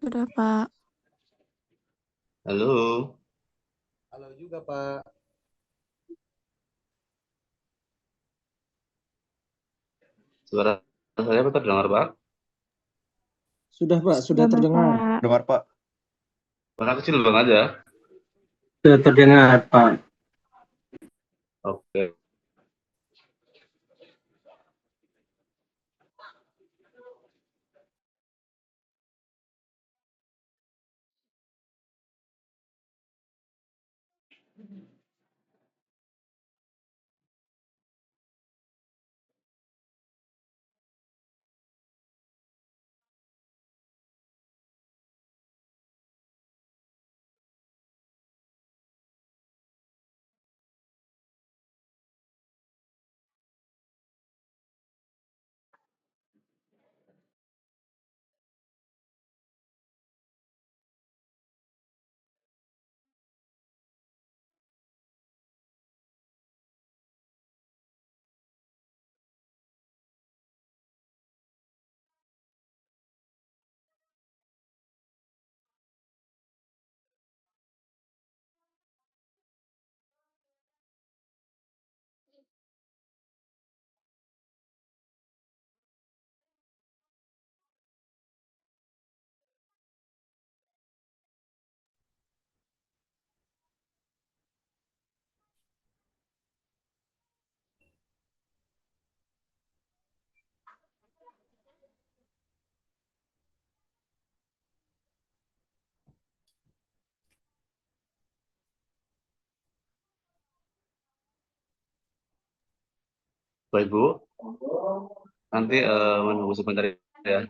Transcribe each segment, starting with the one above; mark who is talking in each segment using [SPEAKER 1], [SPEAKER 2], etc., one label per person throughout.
[SPEAKER 1] Sudah, Pak.
[SPEAKER 2] Halo,
[SPEAKER 3] Halo juga Pak.
[SPEAKER 2] suara saya apa terdengar, Pak?
[SPEAKER 3] Sudah Pak, sudah
[SPEAKER 1] Sudah,
[SPEAKER 3] terdengar.
[SPEAKER 1] Bapak.
[SPEAKER 3] Dengar Pak.
[SPEAKER 2] Suara kecil banget aja.
[SPEAKER 3] Sudah terdengar Pak.
[SPEAKER 2] Oke, Baik Bu. Nanti menunggu sebentar ya.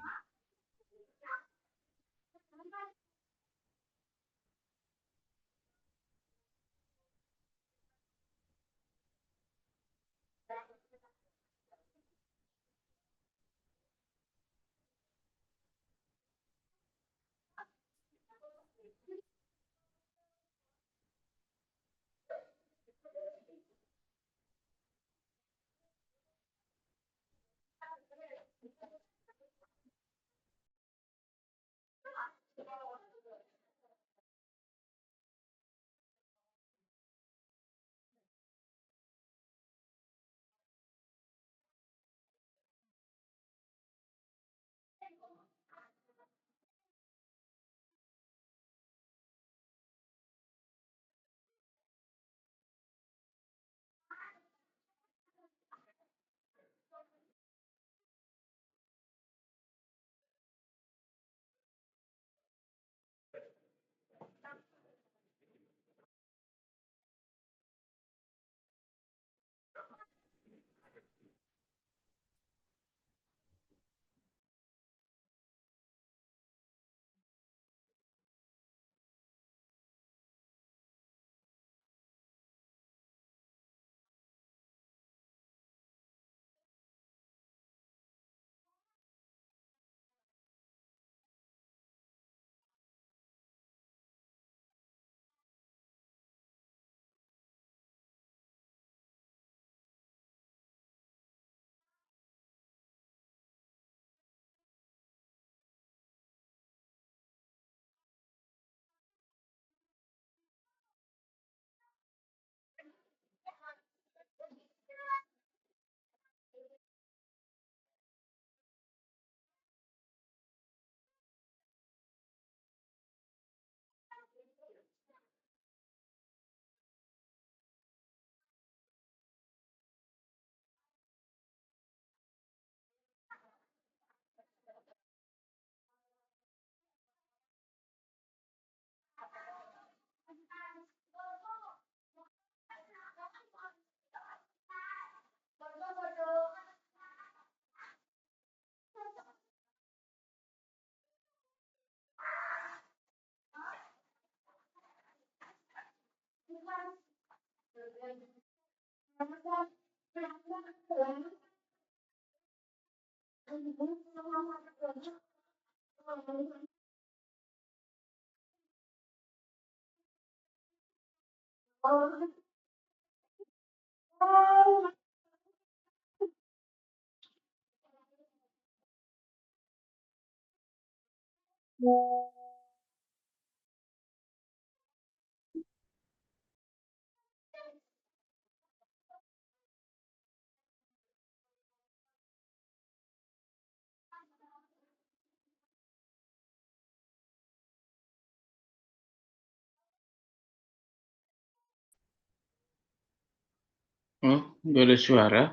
[SPEAKER 2] Oh, nggak ada suara.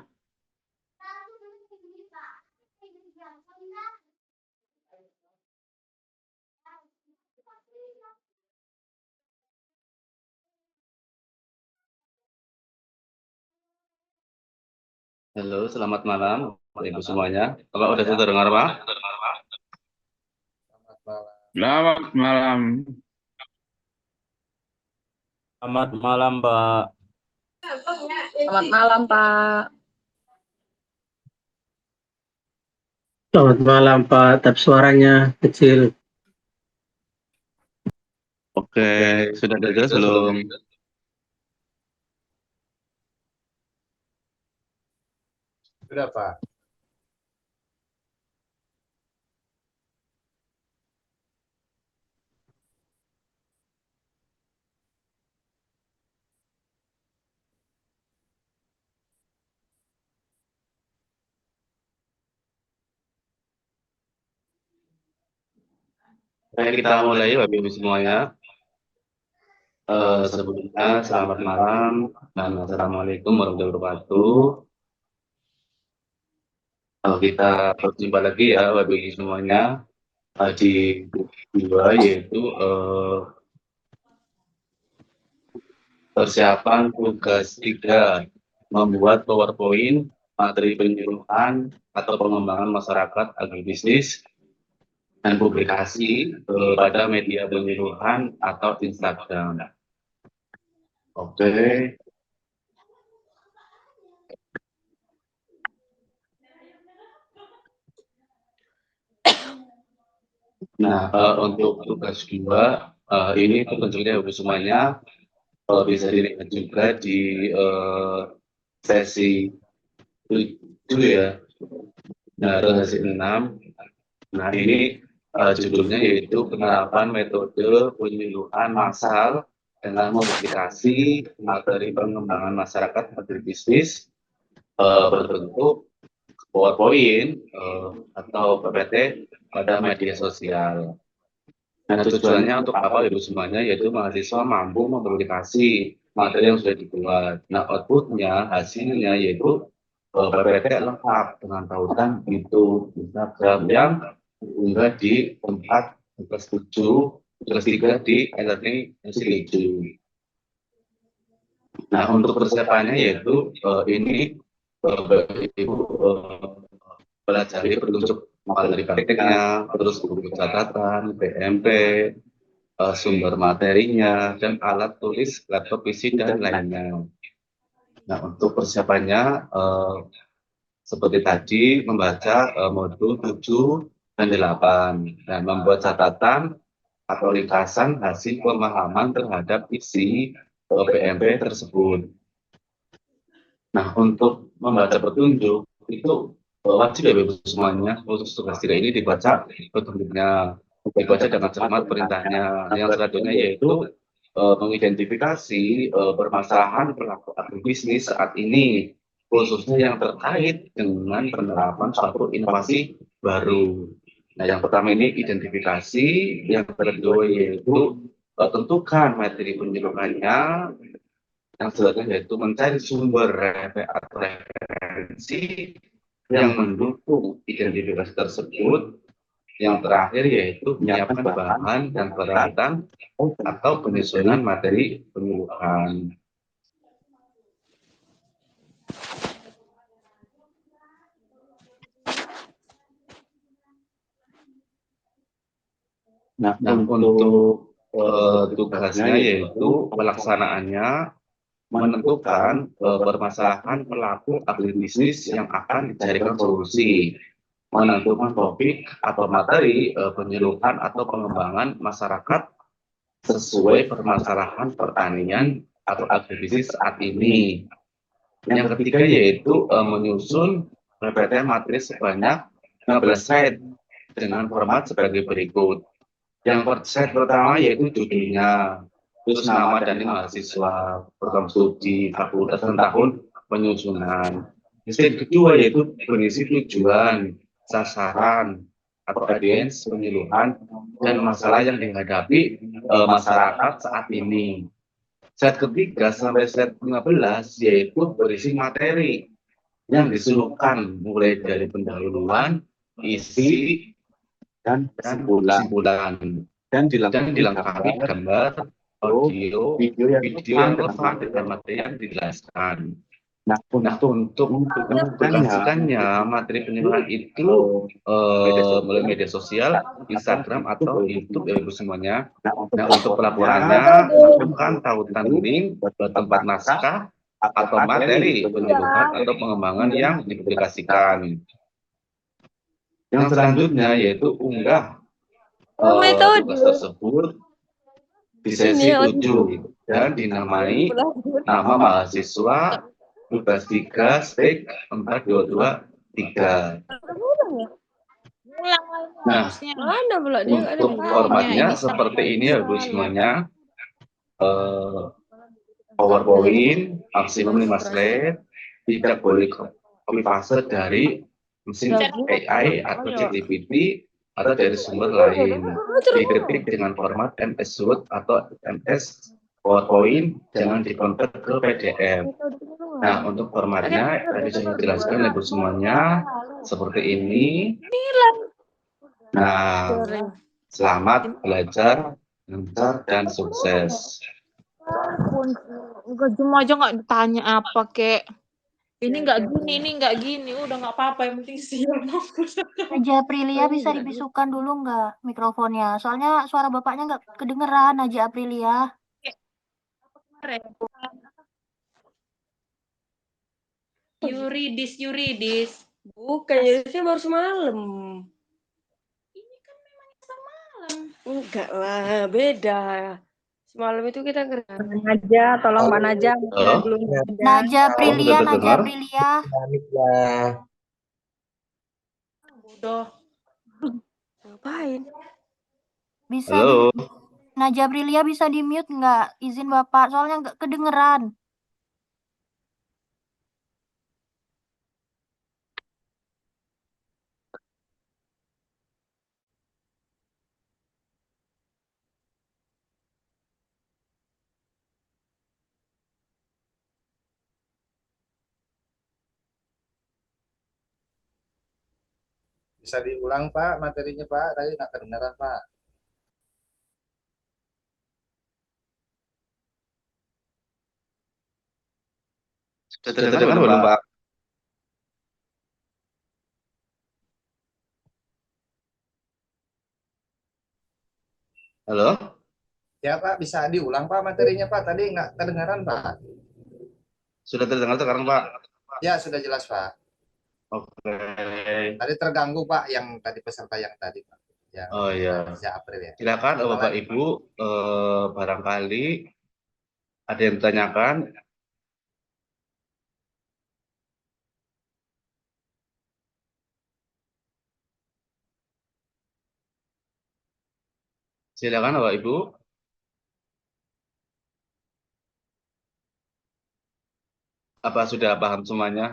[SPEAKER 2] Halo, selamat malam, Bapak Ibu semuanya. Kalau udah saya dengar, Pak?
[SPEAKER 1] Selamat malam.
[SPEAKER 4] Selamat malam, Pak.
[SPEAKER 5] Selamat malam, Pak.
[SPEAKER 3] Selamat malam, Pak. Tapi suaranya kecil.
[SPEAKER 2] Oke, sudah ada jelas belum?
[SPEAKER 3] Sudah, Pak.
[SPEAKER 2] Baik, kita mulai, Bapak Ibu semuanya. Sebelumnya, selamat malam dan assalamualaikum warahmatullahi wabarakatuh. Kita berjumpa lagi ya, Bapak Ibu semuanya, di dua, yaitu persiapan tugas 3, membuat PowerPoint, materi penyuluhan atau pengembangan masyarakat agribisnis, dan publikasi pada media penyuluhan atau Instagram. Oke. Nah, untuk tugas 2, ini tentunya Ibu semuanya bisa dilihat juga di sesi 7 ya, nah sesi 6. Nah ini judulnya yaitu penerapan metode penyuluhan massal dengan mempublikasi materi pengembangan masyarakat agribisnis berbentuk PowerPoint atau PPT pada media sosial. Nah, tujuannya untuk apa Ibu semuanya? Yaitu mahasiswa mampu mempublikasi materi yang sudah dibuat. Nah, outputnya, hasilnya yaitu PPT lengkap dengan tautan itu Instagram yang diunggah di tempat tugas 7, tugas 3 di e-learning SILIJU. Nah, untuk persiapannya yaitu ini Ibu pelajari petunjuk materi prakteknya, terus buku catatan, PMP, sumber materinya, dan alat tulis, laptop PC, dan lainnya. Nah, untuk persiapannya, seperti tadi, membaca modul 7 dan 8, dan membuat catatan atau ringkasan hasil pemahaman terhadap isi PMP tersebut. Nah, untuk membaca petunjuk, itu wajib ya Bapak semuanya, khusus tugas 3 ini dibaca petunjuknya, dibaca dengan cermat perintahnya. Yang selanjutnya yaitu mengidentifikasi permasalahan pelaku agribisnis saat ini, khususnya yang terkait dengan penerapan suatu inovasi baru. Nah, yang pertama ini identifikasi, yang kedua yaitu tentukan materi penyuluhannya, yang selanjutnya yaitu mencari sumber atau referensi yang mendukung identifikasi tersebut. Yang terakhir yaitu menyiapkan bahan dan peralatan atau penyusunan materi penyuluhan. Nah, untuk tugasnya yaitu pelaksanaannya menentukan permasalahan pelaku agribisnis yang akan dicarikan solusi, menentukan topik atau materi penyuluhan atau pengembangan masyarakat sesuai permasalahan pertanian atau agribisnis saat ini. Yang ketiga yaitu menyusun PPT materi sebanyak 15 slide dengan format sebagai berikut. Yang slide pertama yaitu judulnya, terus nama dan mahasiswa, program studi, fakultas, dan tahun penyusunan. Slide kedua yaitu berisi tujuan, sasaran, atau audiens penyuluhan, dan masalah yang dihadapi masyarakat saat ini. Set ketiga sampai set 15 yaitu berisi materi yang disuruhkan mulai dari pendahuluan, isi, dan kesimpulan. Dan dilengkapi gambar, audio, video yang relevan dengan materi yang dijelaskan. Nah, untuk menjelaskannya, materi penyimpanan itu melalui media sosial, Instagram atau YouTube ya Ibu semuanya. Nah, untuk pelaporannya, lakukan tautan link ke tempat naskah atau materi penyuluhan atau pengembangan yang dipublikasikan. Yang selanjutnya yaitu unggah tugas tersebut di sesi 7 dan dinamai nama mahasiswa tugas 3 stik 4223. Nah,
[SPEAKER 5] Mana pula dia nggak ada
[SPEAKER 2] untuk formatnya seperti ini ya Bu semuanya. PowerPoint maksimum 5 slide, tidak boleh copy paste dari mesin AI atau ChatGPT atau dari sumber lain. Diketik dengan format MS Word atau MS PowerPoint, jangan dikonvert ke PDF. Nah, untuk formatnya tadi saya jelaskan ya Bu semuanya seperti ini. Nah, selamat belajar, lancar dan sukses.
[SPEAKER 6] Enggak cuma aja nggak ditanya apa kek. Ini nggak gini. Udah nggak apa-apa, yang penting siap.
[SPEAKER 7] Naja Aprilia bisa dibisukan dulu nggak mikrofonnya? Soalnya suara bapaknya nggak kedengeran, Naja Aprilia.
[SPEAKER 6] Yuridis.
[SPEAKER 5] Bukan, Yuridisnya baru semalam.
[SPEAKER 6] Ini kan memang semalam.
[SPEAKER 5] Enggak lah, beda. Semalam itu kita kerja.
[SPEAKER 6] Naja, tolong Mbak Naja.
[SPEAKER 2] Halo?
[SPEAKER 7] Naja Aprilia,
[SPEAKER 2] sudah
[SPEAKER 7] Naja
[SPEAKER 2] dengar?
[SPEAKER 7] Aprilia.
[SPEAKER 6] Bodoh.
[SPEAKER 5] Ngapain?
[SPEAKER 7] Bisa
[SPEAKER 2] Halo?
[SPEAKER 7] Naja Aprilia bisa di mute nggak? Izin Bapak, soalnya nggak kedengeran.
[SPEAKER 3] Bisa diulang Pak materinya Pak, tadi nggak kedengaran Pak.
[SPEAKER 2] Sudah terdengar belum Pak? Halo?
[SPEAKER 3] Ya Pak, bisa diulang Pak materinya Pak, tadi nggak kedengaran Pak.
[SPEAKER 2] Sudah terdengar sekarang Pak?
[SPEAKER 3] Ya sudah jelas Pak.
[SPEAKER 2] Oke.
[SPEAKER 3] Tadi terganggu Pak yang tadi peserta yang tadi Pak. Yang
[SPEAKER 2] Oh iya.
[SPEAKER 3] sejak April ya.
[SPEAKER 2] Silakan Bapak Ibu, barangkali ada yang ditanyakan. Silakan Bapak Ibu. Apa sudah paham semuanya?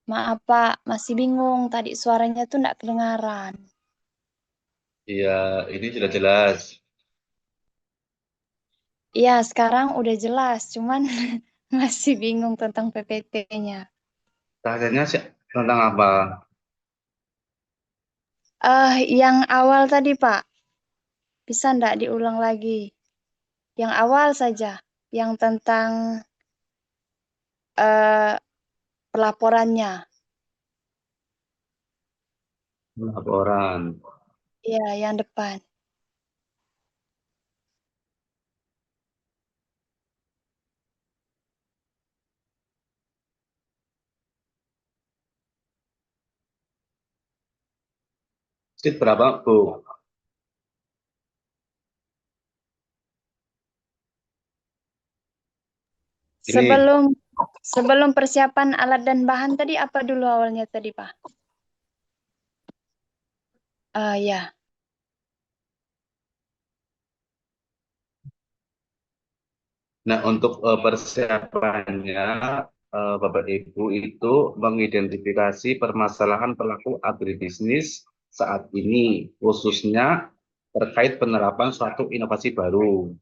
[SPEAKER 8] Maaf Pak, masih bingung. Tadi suaranya tuh nggak kedengaran.
[SPEAKER 2] Iya, ini sudah jelas.
[SPEAKER 8] Iya, sekarang udah jelas. Cuman masih bingung tentang PPT-nya.
[SPEAKER 2] Tanya tentang apa?
[SPEAKER 8] Yang awal tadi Pak, bisa nggak diulang lagi? Yang awal saja, yang tentang pelaporannya.
[SPEAKER 2] Laporan.
[SPEAKER 8] Iya, yang depan.
[SPEAKER 2] Sheet berapa, Bu? Ini.
[SPEAKER 8] Sebelum persiapan alat dan bahan tadi apa dulu awalnya tadi Pak? Ya.
[SPEAKER 2] Nah, untuk persiapannya, Bapak Ibu itu mengidentifikasi permasalahan pelaku agribisnis saat ini, khususnya terkait penerapan suatu inovasi baru.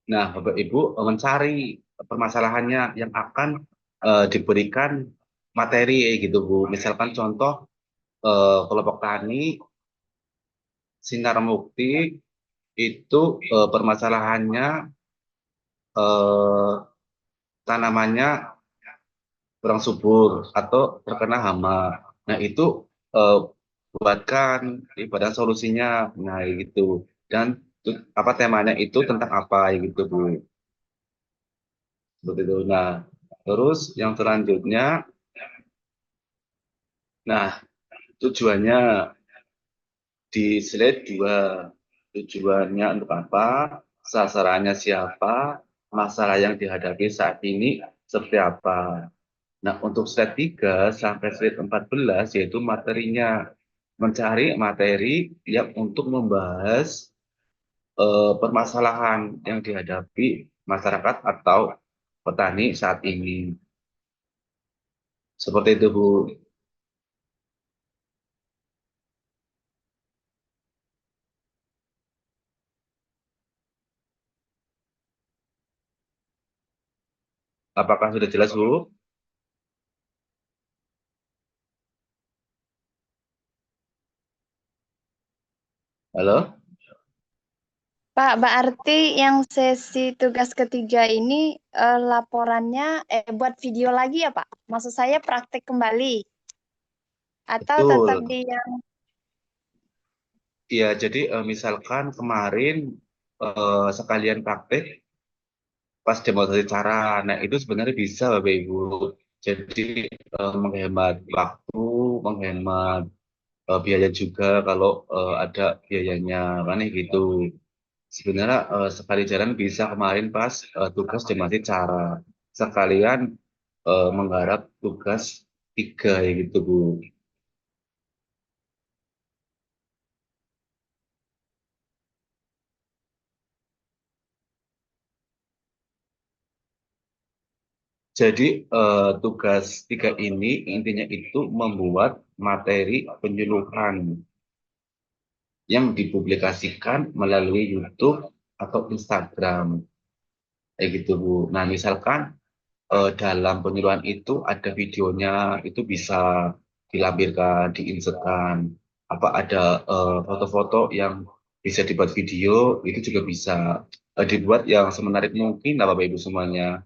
[SPEAKER 2] Nah, Bapak Ibu mencari permasalahannya yang akan diberikan materi gitu Bu. Misalkan contoh kelompok tani Sinar Mukti itu permasalahannya eh, tanamannya kurang subur atau terkena hama. Nah, itu eh, buatkan ibadah solusinya. Nah, gitu. Dan apa temanya itu tentang apa gitu Bu. Seperti itu. Nah, terus yang selanjutnya, nah tujuannya di slide 2. Tujuannya untuk apa? Sasarannya siapa? Masalah yang dihadapi saat ini seperti apa? Nah, untuk slide 3 sampai slide 14 yaitu materinya. Mencari materi yang untuk membahas permasalahan yang dihadapi masyarakat atau petani saat ini. Seperti itu, Bu. Apakah sudah jelas, Bu? Halo?
[SPEAKER 8] Pak, berarti yang sesi tugas ketiga ini laporannya buat video lagi ya Pak? Maksud saya praktek kembali atau tetap
[SPEAKER 2] Betul.
[SPEAKER 8] di yang
[SPEAKER 2] Iya, jadi misalkan kemarin sekalian praktek pas demonstrasi cara. Nah, itu sebenarnya bisa Bapak Ibu. Jadi menghemat waktu, menghemat biaya juga kalau ada biayanya, kan gitu. Sebenarnya sekali jalan bisa kemarin pas tugas demonstrasi cara. Sekalian menggarap tugas 3 ya gitu Bu. Jadi tugas 3 ini intinya itu membuat materi penyuluhan yang dipublikasikan melalui YouTube atau Instagram. Kayak gitu, Bu. Nah, misalkan dalam penyuluhan itu ada videonya, itu bisa dilampirkan, diinsertkan. Apa ada foto-foto yang bisa dibuat video, itu juga bisa dibuat yang semenarik mungkin, lah, Bapak Ibu semuanya.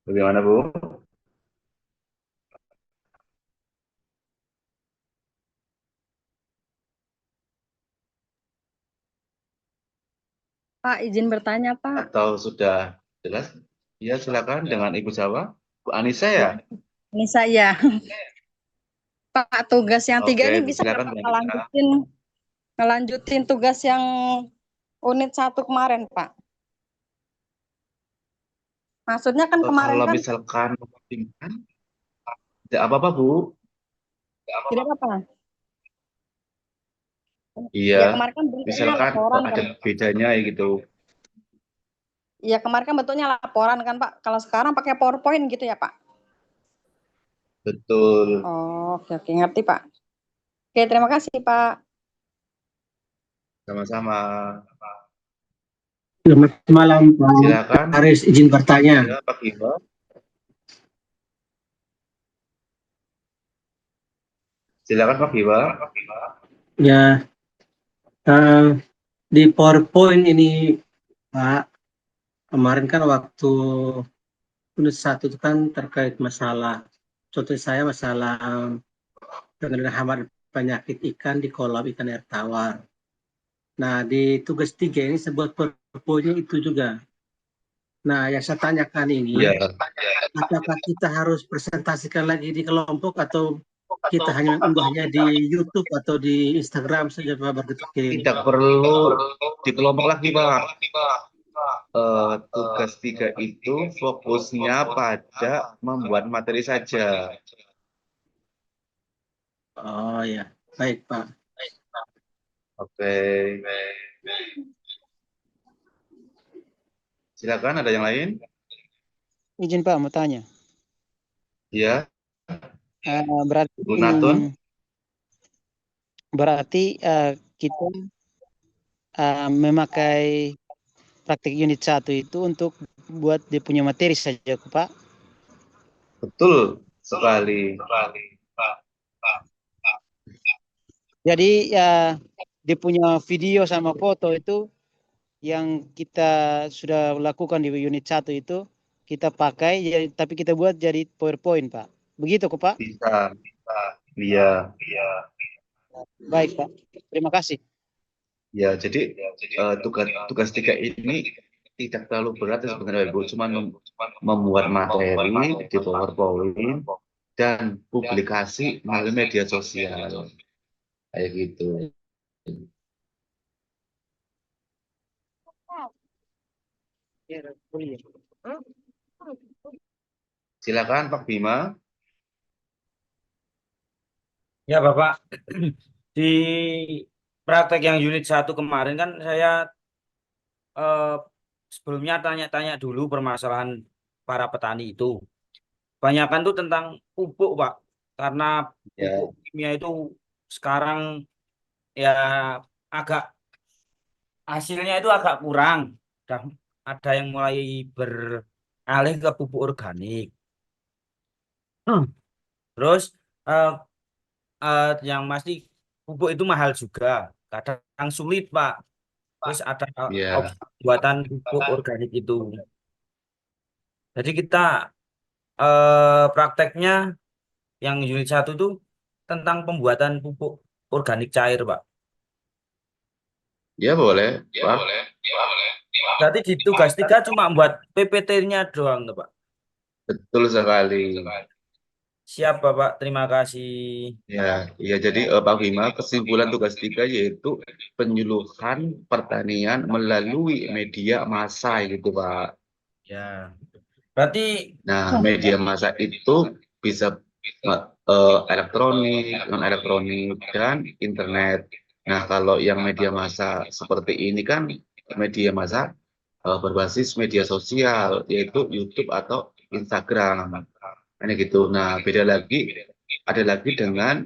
[SPEAKER 2] Bagaimana, Bu?
[SPEAKER 9] Pak, izin bertanya, Pak.
[SPEAKER 2] Atau sudah jelas? Ya, silakan dengan Ibu Jawa. Bu Anissa ya?
[SPEAKER 9] Ini saya. Pak, tugas yang 3
[SPEAKER 2] Oke,
[SPEAKER 9] ini
[SPEAKER 2] Bu,
[SPEAKER 9] bisa nggak
[SPEAKER 2] silakan
[SPEAKER 9] Pak
[SPEAKER 2] Bu Anissa.
[SPEAKER 9] ngelanjutin tugas yang unit 1 kemarin, Pak? Maksudnya kan kemarin
[SPEAKER 2] Kalau
[SPEAKER 9] kan
[SPEAKER 2] misalkan memungkinkan, tidak apa-apa, Bu.
[SPEAKER 9] tidak apa-apa.
[SPEAKER 2] Iya,
[SPEAKER 9] Ya kemarin kan bentuknya
[SPEAKER 2] misalkan
[SPEAKER 9] laporan kan.
[SPEAKER 2] ada bedanya ya gitu.
[SPEAKER 9] Ya kemarin kan bentuknya laporan kan, Pak. Kalau sekarang pakai PowerPoint gitu ya, Pak?
[SPEAKER 2] Betul.
[SPEAKER 9] Oh, oke, oke, ngerti, Pak. Oke, terima kasih, Pak.
[SPEAKER 2] Sama-sama.
[SPEAKER 10] Selamat malam, Pak
[SPEAKER 2] Silakan.
[SPEAKER 10] Aris, izin bertanya.
[SPEAKER 2] Ya, Pak Iqbal. Silakan Pak Iqbal.
[SPEAKER 10] Ya, di PowerPoint ini, Pak, kemarin kan waktu unit 1 itu kan terkait masalah, contoh saya masalah pengendalian hama penyakit ikan di kolam ikan air tawar. Nah, di tugas 3 ini sebuah PowerPoint-nya itu juga. Nah, yang saya tanyakan ini,
[SPEAKER 2] Ya.
[SPEAKER 10] apakah kita harus presentasikan lagi di kelompok atau kita hanya mengunggahnya di YouTube atau di Instagram saja Pak berdetik?
[SPEAKER 2] Tidak perlu di kelompok lagi Pak. Tugas 3 itu fokusnya pada membuat materi saja.
[SPEAKER 10] Oh ya, baik Pak.
[SPEAKER 2] Oke. Silakan, ada yang lain?
[SPEAKER 11] Izin Pak, mau tanya.
[SPEAKER 2] Ya,
[SPEAKER 11] Berarti
[SPEAKER 2] Bu Natun.
[SPEAKER 11] kita memakai praktik unit 1 itu untuk buat dia punya materi saja, Pak.
[SPEAKER 2] Betul sekali.
[SPEAKER 11] Jadi dia punya video sama foto itu yang kita sudah lakukan di unit 1 itu kita pakai, tapi kita buat jadi PowerPoint, Pak. Begitu kok, Pak?
[SPEAKER 2] Bisa. Iya.
[SPEAKER 11] Baik, Pak. Terima kasih.
[SPEAKER 2] Ya, jadi tugas 3 ini tidak terlalu berat sebenarnya, Ibu. Cuma membuat materi di PowerPoint dan publikasi melalui media sosial. Kayak gitu. Silakan Pak Bima.
[SPEAKER 4] Ya Bapak, di praktek yang unit 1 kemarin kan saya sebelumnya tanya-tanya dulu permasalahan para petani itu. Kebanyakan tuh tentang pupuk, Pak. Karena pupuk kimia itu sekarang ya agak hasilnya itu agak kurang. Dan ada yang mulai beralih ke pupuk organik. Terus yang pasti pupuk itu mahal juga. Kadang sulit, Pak. Terus ada opsi buatan pupuk organik itu. Jadi kita prakteknya yang unit 1 itu tentang pembuatan pupuk organik cair, Pak.
[SPEAKER 2] Ya boleh, Pak.
[SPEAKER 4] Berarti di tugas 3 cuma buat PPT-nya doang, Pak.
[SPEAKER 2] Betul sekali.
[SPEAKER 4] Siap, Bapak. Terima kasih.
[SPEAKER 2] Ya, jadi Pak Bima, kesimpulan tugas 3 yaitu penyuluhan pertanian melalui media massa gitu, Pak.
[SPEAKER 4] Ya. Berarti
[SPEAKER 2] media massa itu bisa elektronik, non elektronik, dan internet. Nah, kalau yang media massa seperti ini kan media massa berbasis media sosial, yaitu YouTube atau Instagram. Ini gitu. Nah, ada lagi dengan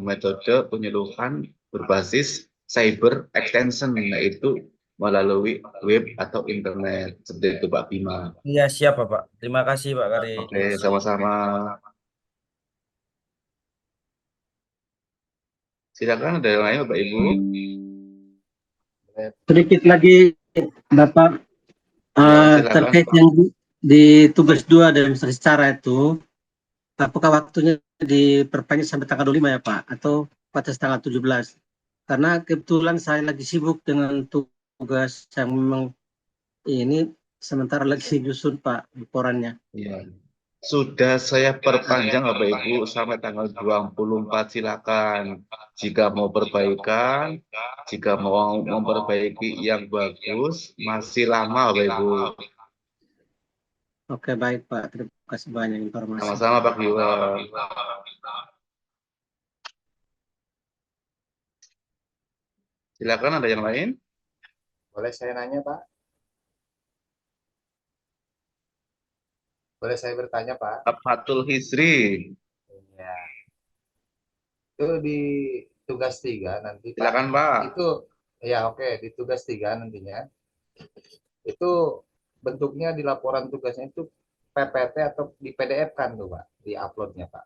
[SPEAKER 2] metode penyuluhan berbasis cyber extension, yaitu melalui web atau internet. Seperti itu, Pak Bima.
[SPEAKER 4] Iya, siap, Bapak. Terima kasih, Pak Kari.
[SPEAKER 2] Oke, sama-sama. Silakan, ada yang lain, Bapak Ibu.
[SPEAKER 10] Sedikit lagi, Bapak, terkait yang di tugas 2 demonstrasi cara itu, apakah waktunya diperpanjang sampai tanggal 25 ya Pak, atau batas tanggal 17? Karena kebetulan saya lagi sibuk dengan tugas yang memang ini sementara lagi nyusun Pak laporannya.
[SPEAKER 2] Iya. Sudah saya perpanjang Bapak Ibu sampai tanggal 24, silakan. Jika mau perbaikan, jika mau memperbaiki yang bagus, masih lama Bapak Ibu.
[SPEAKER 10] Oke, baik Pak, terima kasih banyak informasi.
[SPEAKER 2] Sama-sama Pak Biwa. Silakan, ada yang lain?
[SPEAKER 3] Boleh saya nanya, Pak? Boleh saya bertanya, Pak?
[SPEAKER 2] Fatul Hisri.
[SPEAKER 3] Ya. Itu di tugas 3 nanti,
[SPEAKER 2] Silakan, Pak.
[SPEAKER 3] Itu ya oke, di tugas 3 nantinya. Itu bentuknya di laporan tugasnya itu PPT atau di PDF kan tuh, Pak? Di uploadnya, Pak.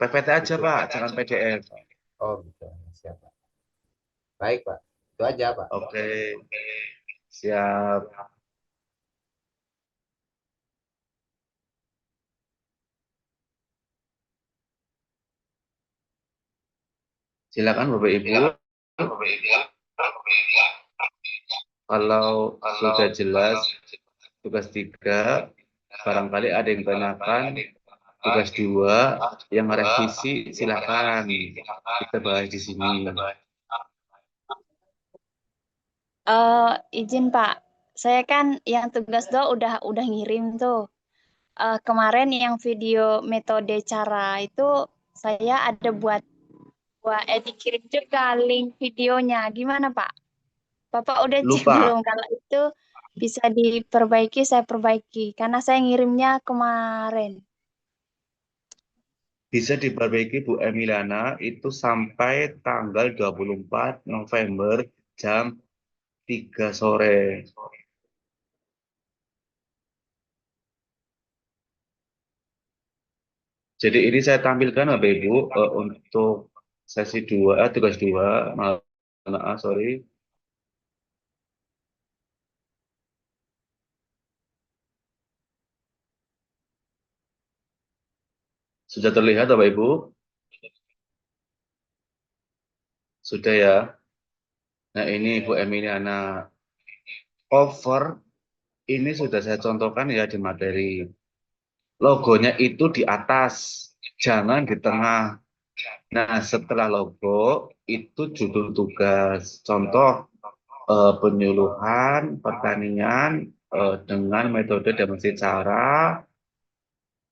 [SPEAKER 2] PPT aja, Pak, jangan PDF.
[SPEAKER 3] Oh, gitu. Siap, Pak. Baik, Pak. Itu aja, Pak.
[SPEAKER 2] Oke. Siap. Silakan Bapak Ibu. Kalau sudah jelas tugas 3, barangkali ada yang tanyakan tugas 2 yang revisi, silakan kita bahas di sini.
[SPEAKER 8] Izin Pak, saya kan yang tugas 2 udah ngirim tuh. Kemarin yang video metode cara itu saya ada buat Wah, dikirim juga link videonya. Gimana, Pak? Bapak udah cek
[SPEAKER 2] Lupa.
[SPEAKER 8] belum? Kalau itu bisa diperbaiki, saya perbaiki. Karena saya ngirimnya kemarin.
[SPEAKER 2] Bisa diperbaiki Bu Emiliana itu sampai tanggal 24 November jam 3 sore. Jadi ini saya tampilkan Bapak Ibu untuk sesi 2, tugas 2, maaf, sorry. Sudah terlihat Bapak Ibu? Sudah ya. Nah ini Bu Emiliana, cover ini sudah saya contohkan ya di materi. Logonya itu di atas, jangan di tengah. Nah, setelah logo itu judul tugas. Contoh penyuluhan pertanian dengan metode dan cara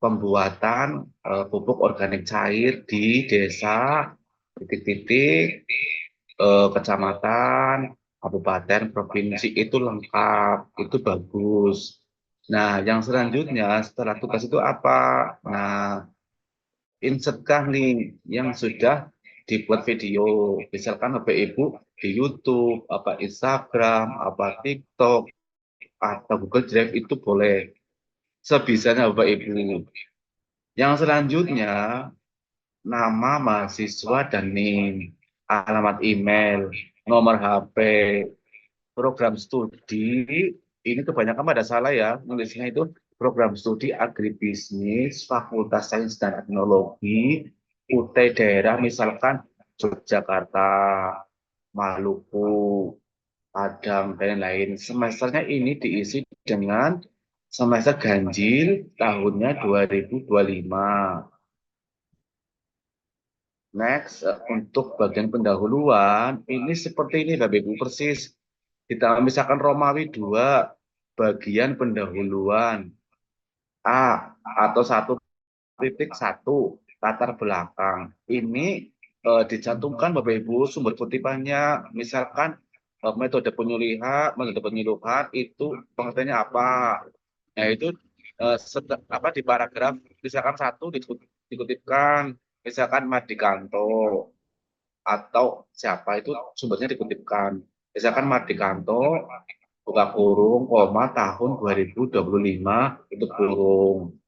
[SPEAKER 2] pembuatan pupuk organik cair di desa, titik-titik, kecamatan, kabupaten, provinsi itu lengkap, itu bagus. Nah, yang selanjutnya setelah tugas itu apa? Nah, insertkan link yang sudah dibuat video. Misalkan Bapak Ibu di YouTube, apa Instagram, apa TikTok, atau Google Drive itu boleh. Sebisanya Bapak Ibu. Yang selanjutnya, nama mahasiswa dan NIM, alamat email, nomor HP, program studi, ini kebanyakan pada salah ya, nulisnya itu program studi agribisnis, Fakultas Sains dan Teknologi, UT daerah misalkan Yogyakarta, Maluku, Padang, dan lain-lain. Semesternya ini diisi dengan semester ganjil tahunnya 2025. Next, untuk bagian pendahuluan, ini seperti ini Bapak Ibu persis. Kita misalkan Romawi 2, bagian pendahuluan. A, atau 1.1, latar belakang. Ini dicantumkan Bapak Ibu sumber kutipannya, misalkan metode penyuluhan itu pengertiannya apa. Nah itu di paragraf misalkan 1 dikutipkan, misalkan Madikanto atau siapa itu sumbernya dikutipkan. Misalkan Madikanto buka kurung, koma, tahun 2025 itu kurung.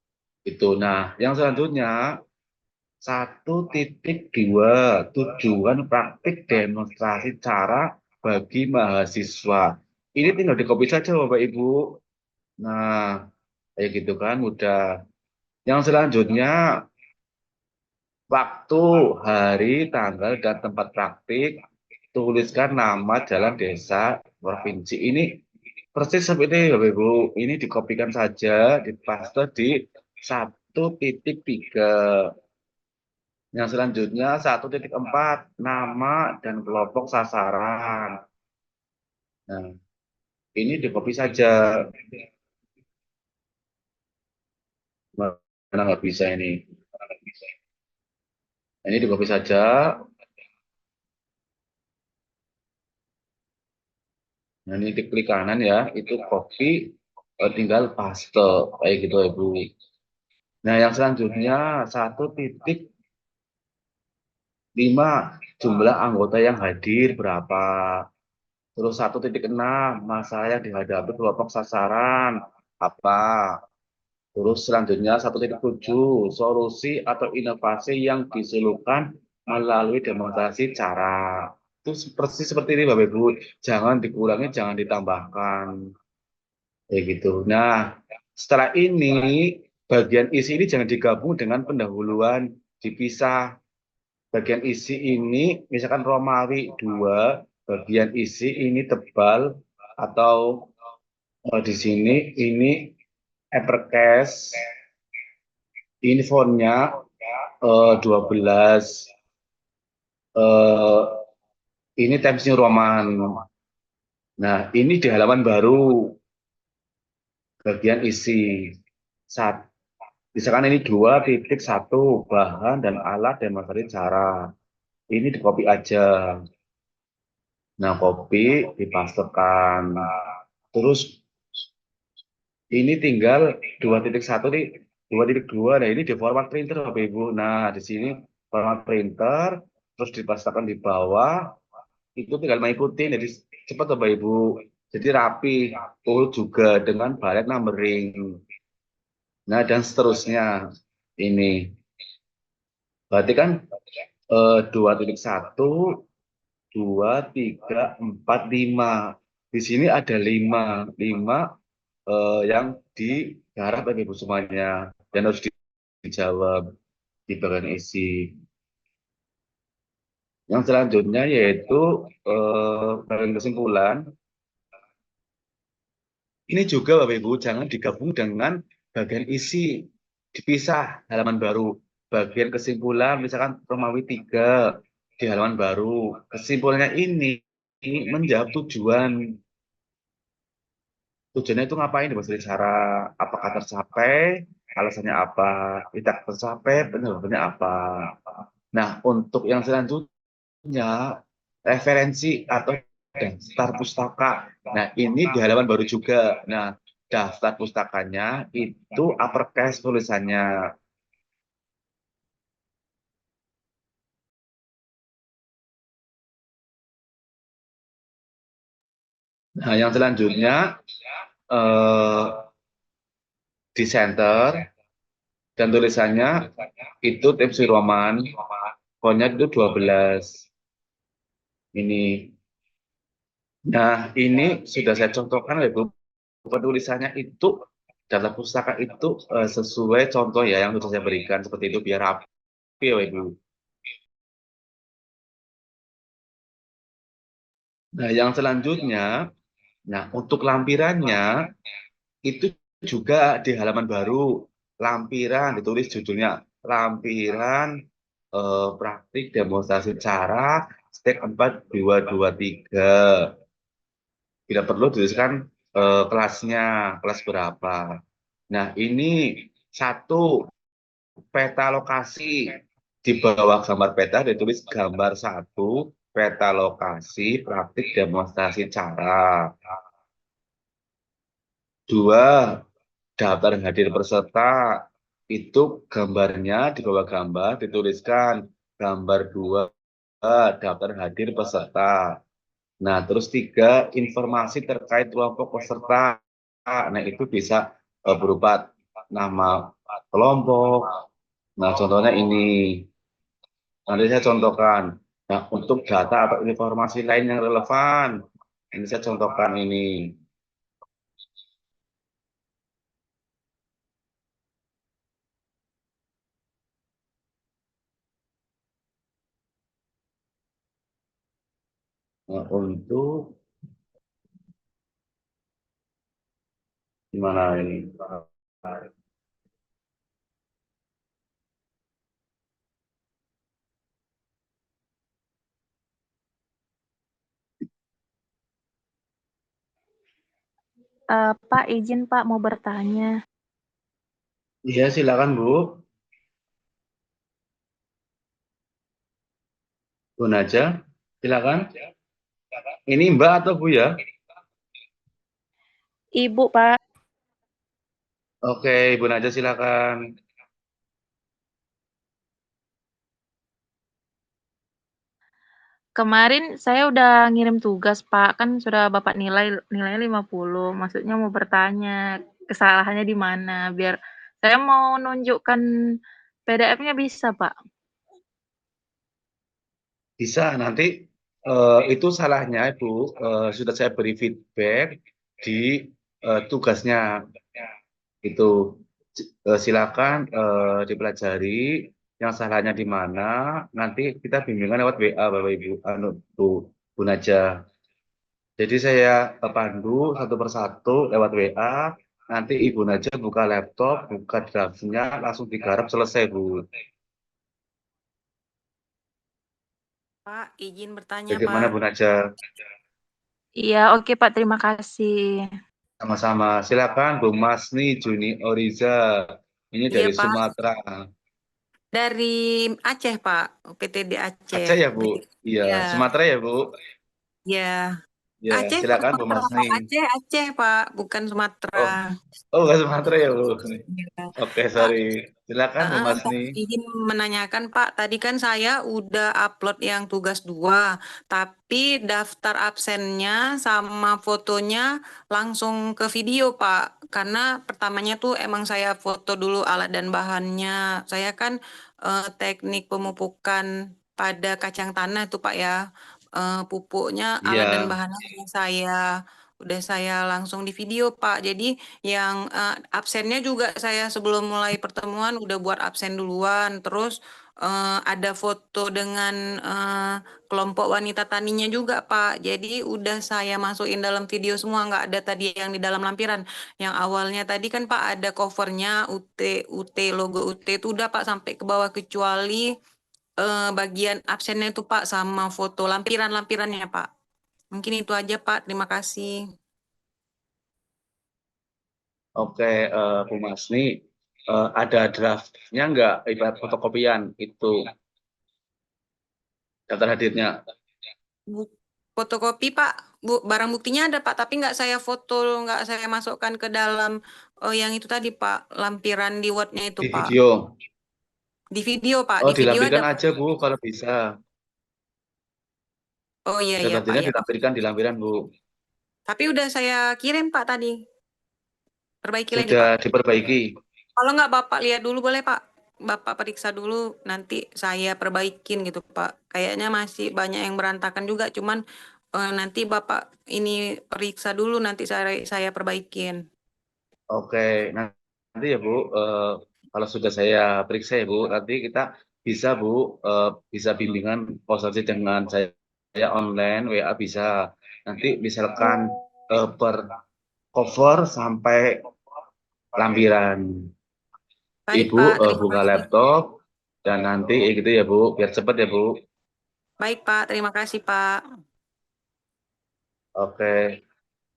[SPEAKER 2] Itu. Nah, yang selanjutnya 1.2 tujuan praktik demonstrasi cara bagi mahasiswa. Ini tinggal di copy saja Bapak Ibu. Nah, kayak gitu kan mudah. Yang selanjutnya waktu, hari, tanggal, dan tempat praktik, tuliskan nama jalan desa provinsi. Ini persis seperti ini Bapak Ibu. Ini dikopikan saja, dipaste di 1.3. Yang selanjutnya 1.4, nama dan kelompok sasaran. Nah, ini dikopi saja. Mana nggak bisa ini. Ini dikopi saja. Nah, ini diklik kanan ya, itu copy, tinggal paste kayak gitu Ibu. Nah, yang selanjutnya 1.5 jumlah anggota yang hadir berapa. Terus 1.6 masalah yang dihadapi kelompok sasaran apa. Terus selanjutnya 1.7 solusi atau inovasi yang disuluhkan melalui demonstrasi cara. Itu persis seperti ini Bapak Ibu. Jangan dikurangi, jangan ditambahkan. Kayak gitu. Nah, setelah ini bagian isi ini jangan digabung dengan pendahuluan, dipisah. Bagian isi ini misalkan Romawi 2, bagian isi ini tebal atau di sini ini uppercase, ini fontnya 12, ini Times New Roman. Nah, ini di halaman baru bagian isi. Misalkan ini 2.1 bahan dan alat demonstrasi cara. ini di copy aja. Nah, copy dipastekan. Terus ini tinggal 2.1 nih, 2.2. Nah, ini di format printer Bapak Ibu. Nah, di sini format printer, terus dipastekan di bawah, itu tinggal mengikuti. Jadi cepat Bapak Ibu. Jadi rapi. Full juga dengan balet numbering. Nah, dan seterusnya. Ini. Berarti kan 2.1, 2, 3, 4, 5. Di sini ada 5 yang digarap Bapak Ibu semuanya. Dan harus dijawab di bagian isi. Yang selanjutnya yaitu bagian kesimpulan. Ini juga Bapak Ibu jangan digabung dengan bagian isi, dipisah halaman baru. Bagian kesimpulan misalkan Romawi 3 di halaman baru. Kesimpulannya ini menjawab tujuan. Tujuannya itu ngapain di cara apakah tercapai, alasannya apa, tidak tercapai, penyebabnya apa. Nah, untuk yang selanjutnya referensi atau daftar pustaka. Nah, ini di halaman baru juga. Nah, daftar pustakanya itu uppercase tulisannya. Nah, yang selanjutnya di center dan tulisannya itu Times New Roman, fontnya itu 12. Ini. Nah, ini sudah saya contohkan Ibu. Penulisannya itu dalam pustaka itu sesuai contoh ya yang sudah saya berikan seperti itu biar rapi ya Ibu. Nah, yang selanjutnya, nah untuk lampirannya itu juga di halaman baru. Lampiran ditulis judulnya lampiran praktik demonstrasi cara step 4223. Tidak perlu tuliskan kelasnya, kelas berapa. Nah, ini satu peta lokasi. Di bawah gambar peta ditulis gambar 1 peta lokasi praktik demonstrasi cara. 2 daftar hadir peserta. Itu gambarnya di bawah gambar dituliskan gambar 2 daftar hadir peserta. Nah, terus 3 informasi terkait kelompok peserta. Nah, itu bisa berupa nama kelompok. Nah, contohnya ini. Nanti saya contohkan. Nah, untuk data atau informasi lain yang relevan, ini saya contohkan ini. Nah, untuk gimana ini?
[SPEAKER 6] Pak, izin Pak mau bertanya.
[SPEAKER 2] Iya, silakan Bu. Bu Naja, silakan. Ini Mbak atau Bu ya?
[SPEAKER 6] Ibu Pak.
[SPEAKER 2] Oke, Ibu Naja silakan.
[SPEAKER 6] Kemarin saya udah ngirim tugas Pak, kan sudah Bapak nilainya 50. Maksudnya mau bertanya kesalahannya di mana biar saya mau nunjukkan PDF-nya bisa Pak.
[SPEAKER 2] Bisa nanti itu salahnya Ibu sudah saya beri feedback di tugasnya. Itu silakan dipelajari yang salahnya di mana. Nanti kita bimbingan lewat WA Bapak Ibu Bu Naja. Jadi saya pandu satu persatu lewat WA. Nanti Ibu Naja buka laptop, buka draftnya, langsung digarap selesai Bu.
[SPEAKER 5] Pak, izin bertanya
[SPEAKER 2] Bagaimana
[SPEAKER 5] Pak.
[SPEAKER 2] Bu Naja?
[SPEAKER 6] Iya, oke Pak, terima kasih.
[SPEAKER 2] Sama-sama. Silakan Bu Masni Juni Oriza. Ini
[SPEAKER 5] Iya
[SPEAKER 2] dari
[SPEAKER 5] Pak.
[SPEAKER 2] Sumatera.
[SPEAKER 12] Dari Aceh, Pak. PTD
[SPEAKER 2] Aceh
[SPEAKER 12] Aceh.
[SPEAKER 2] ya, Bu? Iya,
[SPEAKER 12] Ya,
[SPEAKER 2] Sumatera ya, Bu?
[SPEAKER 12] ya.
[SPEAKER 2] Ya,
[SPEAKER 12] Aceh, Pak.
[SPEAKER 2] silakan Bu Masni.
[SPEAKER 12] Aceh, Aceh, Pak. Bukan Sumatera.
[SPEAKER 2] Oh, oh bukan Sumatera ya, Bu?
[SPEAKER 12] Ya.
[SPEAKER 2] Oke,
[SPEAKER 12] Pak,
[SPEAKER 2] sorry. Silakan Bu Masni.
[SPEAKER 12] izin menanyakan Pak, tadi kan saya udah upload yang tugas 2, tapi daftar absennya sama fotonya langsung ke video Pak. Karena pertamanya tuh emang saya foto dulu alat dan bahannya. Saya kan teknik pemupukan pada kacang tanah tuh Pak ya. Pupuknya, alat dan
[SPEAKER 2] Iya.
[SPEAKER 12] bahannya udah saya langsung di video Pak. Jadi yang absennya juga saya sebelum mulai pertemuan udah buat absen duluan. Terus ada foto dengan kelompok wanita taninya juga Pak. Jadi udah saya masukin dalam video semua, nggak ada tadi yang di dalam lampiran. Yang awalnya tadi kan Pak ada covernya UT, logo UT itu udah Pak sampai ke bawah kecuali bagian absennya itu Pak sama foto lampiran-lampirannya Pak. Mungkin itu aja Pak. Terima kasih.
[SPEAKER 2] Oke, Bu Masni. Ada draftnya nggak, ibarat fotokopian itu daftar hadirnya?
[SPEAKER 12] Fotokopi Pak, barang buktinya ada Pak, tapi nggak saya foto, nggak saya masukkan ke dalam yang itu tadi Pak, lampiran di Word-nya itu
[SPEAKER 2] Di
[SPEAKER 12] Pak.
[SPEAKER 2] video?
[SPEAKER 12] Di video Pak,
[SPEAKER 2] Oh,
[SPEAKER 12] di video ada
[SPEAKER 2] dilampirkan
[SPEAKER 12] Pak.
[SPEAKER 2] aja Bu, kalau bisa.
[SPEAKER 12] Oh iya
[SPEAKER 2] Daftar
[SPEAKER 12] iya Pak
[SPEAKER 2] hadirnya
[SPEAKER 12] ya.
[SPEAKER 2] dilampirkan di lampiran, Bu.
[SPEAKER 12] Tapi udah saya kirim Pak tadi. Perbaiki lagi
[SPEAKER 2] Sudah
[SPEAKER 12] Pak.
[SPEAKER 2] diperbaiki.
[SPEAKER 12] Kalau nggak Bapak lihat dulu boleh Pak. Bapak periksa dulu, nanti saya perbaikin gitu Pak. Kayaknya masih banyak yang berantakan juga, cuman nanti Bapak ini periksa dulu, nanti saya perbaikin.
[SPEAKER 2] Oke, nanti ya Bu, kalau sudah saya periksa ya Bu, nanti kita bisa Bu, bisa bimbingan konsultasi dengan saya online, WA bisa. Nanti misalkan per cover sampai lampiran.
[SPEAKER 12] Baik
[SPEAKER 2] Ibu
[SPEAKER 12] Pak, terima
[SPEAKER 2] buka
[SPEAKER 12] kasih.
[SPEAKER 2] laptop dan nanti gitu ya Bu, biar cepat ya Bu.
[SPEAKER 12] Baik Pak, terima kasih Pak.
[SPEAKER 2] Oke,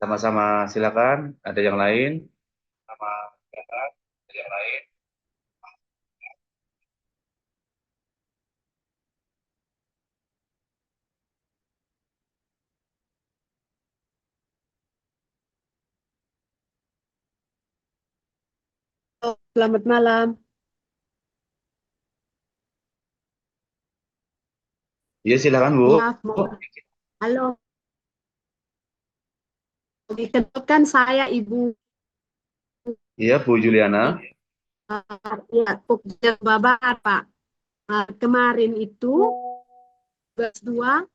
[SPEAKER 2] sama-sama silakan. Ada yang lain? Sama silakan. Ada yang lain?
[SPEAKER 13] Selamat malam.
[SPEAKER 2] Iya silakan Bu.
[SPEAKER 13] Maaf, halo. Dikenalkan saya Ibu
[SPEAKER 2] Iya Bu Juliana.
[SPEAKER 13] ya, Pokja Babar, Pak. Kemarin itu kelas 2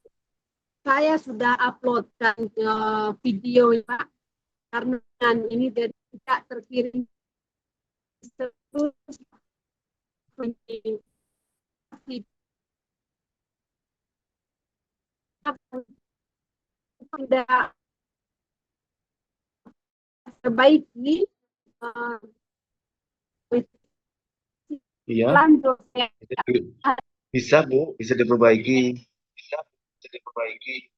[SPEAKER 13] saya sudah uploadkan video ya, Pak. Karena ini dari tidak terkirim terus tidak perbaiki
[SPEAKER 2] Iya.
[SPEAKER 13] lanjut
[SPEAKER 2] Bisa Bu, bisa diperbaiki. Bisa diperbaiki.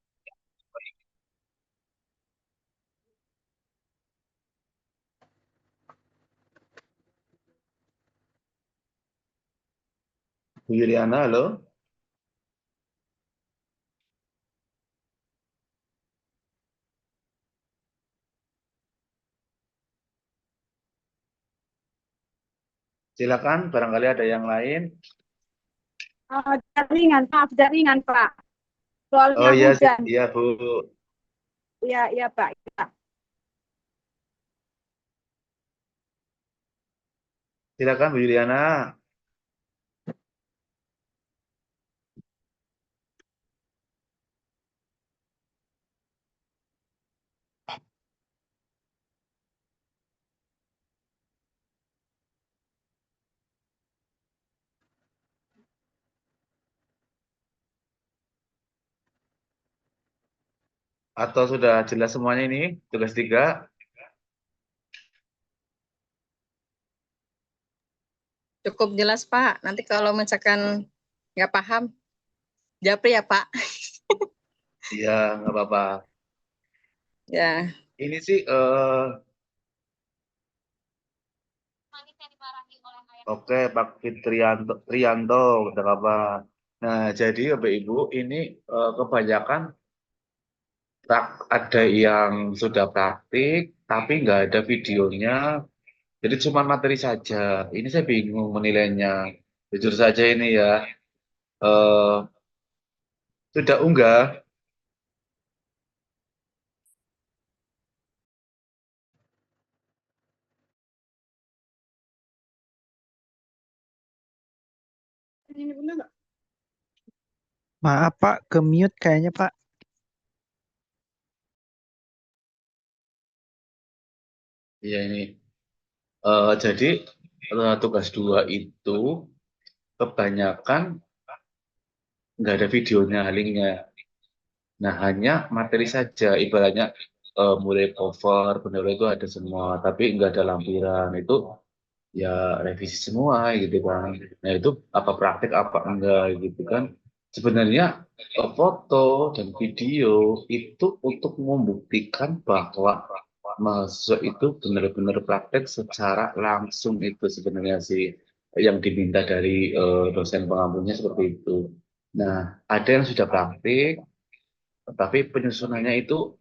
[SPEAKER 2] Bu Juliana, halo. Silakan, barangkali ada yang lain.
[SPEAKER 13] jaringan, maaf jaringan Pak. Soalnya
[SPEAKER 2] Oh iya,
[SPEAKER 13] hujan.
[SPEAKER 2] iya Bu.
[SPEAKER 13] Iya, iya Pak. Ya.
[SPEAKER 2] Silakan Bu Juliana. Atau sudah jelas semuanya ini tugas 3?
[SPEAKER 9] Cukup jelas Pak. Nanti kalau misalkan nggak paham, japri ya Pak.
[SPEAKER 2] Iya, nggak apa-apa.
[SPEAKER 9] Ya.
[SPEAKER 2] Ini sih Oke, Pak Trianto, udah apa? Nah, jadi Bapak Ibu ini kebanyakan ada yang sudah praktik, tapi nggak ada videonya. Jadi cuma materi saja. Ini saya bingung menilainya. Jujur saja ini ya, eh, sudah unggah.
[SPEAKER 11] Maaf Pak, ke mute kayaknya Pak.
[SPEAKER 2] Iya ini. Jadi tugas 2 itu kebanyakan nggak ada videonya, linknya. Nah, hanya materi saja, ibaratnya mulai cover, benar itu ada semua, tapi nggak ada lampiran. Itu ya revisi semua gitu kan. Nah, itu apa praktek apa enggak gitu kan. Sebenarnya foto dan video itu untuk membuktikan bahwa mahasiswa itu benar-benar praktek secara langsung itu sebenarnya sih yang diminta dari dosen pengampunya seperti itu. Nah, ada yang sudah praktik, tapi penyusunannya itu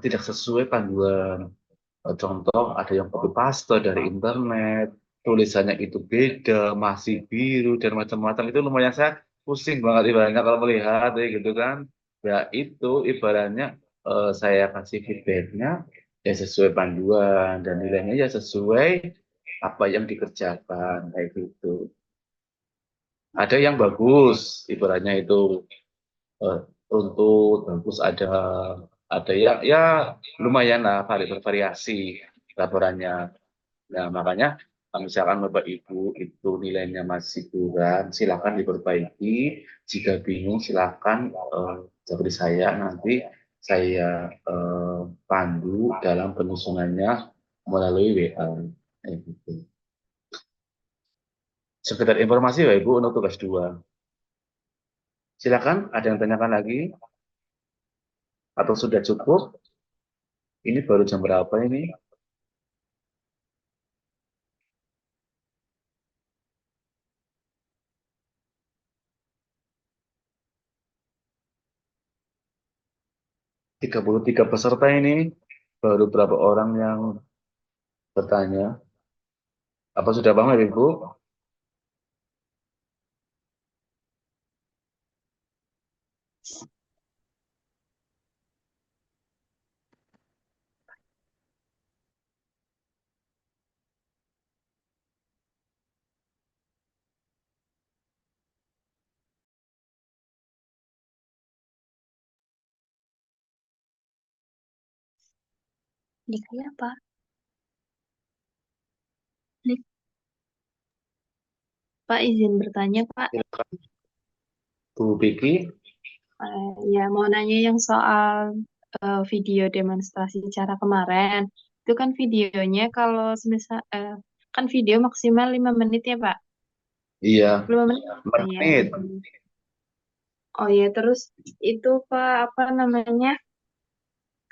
[SPEAKER 2] tidak sesuai panduan. Contoh, ada yang copy paste dari internet, tulisannya itu beda, masih biru, dan macam-macam. Itu lumayan saya pusing banget ibaratnya kalau melihat ya gitu kan. Ya itu ibaratnya saya kasih feedbacknya ya sesuai panduan, dan nilainya ya sesuai apa yang dikerjakan, kayak gitu. Ada yang bagus, ibaratnya itu eh, runtut, bagus, ada yang ya lumayan lah bervariasi laporannya. Nah, makanya kalau misalkan Bapak Ibu itu nilainya masih kurang, silakan diperbaiki. Jika bingung, silakan seperti saya nanti saya pandu dalam penyusunannya melalui WA. Gitu. Sekedar informasi Bapak Ibu untuk tugas 2. Silakan, ada yang tanyakan lagi? Atau sudah cukup? Ini baru jam berapa ini? Tiga 33 peserta ini, baru berapa orang yang bertanya? Apa sudah paham ya, Ibu?
[SPEAKER 6] Dikli apa? Dik, Pak izin bertanya Pak.
[SPEAKER 2] Silakan, Bu Vicky.
[SPEAKER 6] Ya mau nanya yang soal video demonstrasi cara kemarin. Itu kan videonya kalau semisal kan video maksimal 5 menit ya Pak?
[SPEAKER 2] Iya,
[SPEAKER 6] 5 menit? Iya.
[SPEAKER 2] menit.
[SPEAKER 6] Oh ya, terus itu Pak apa namanya?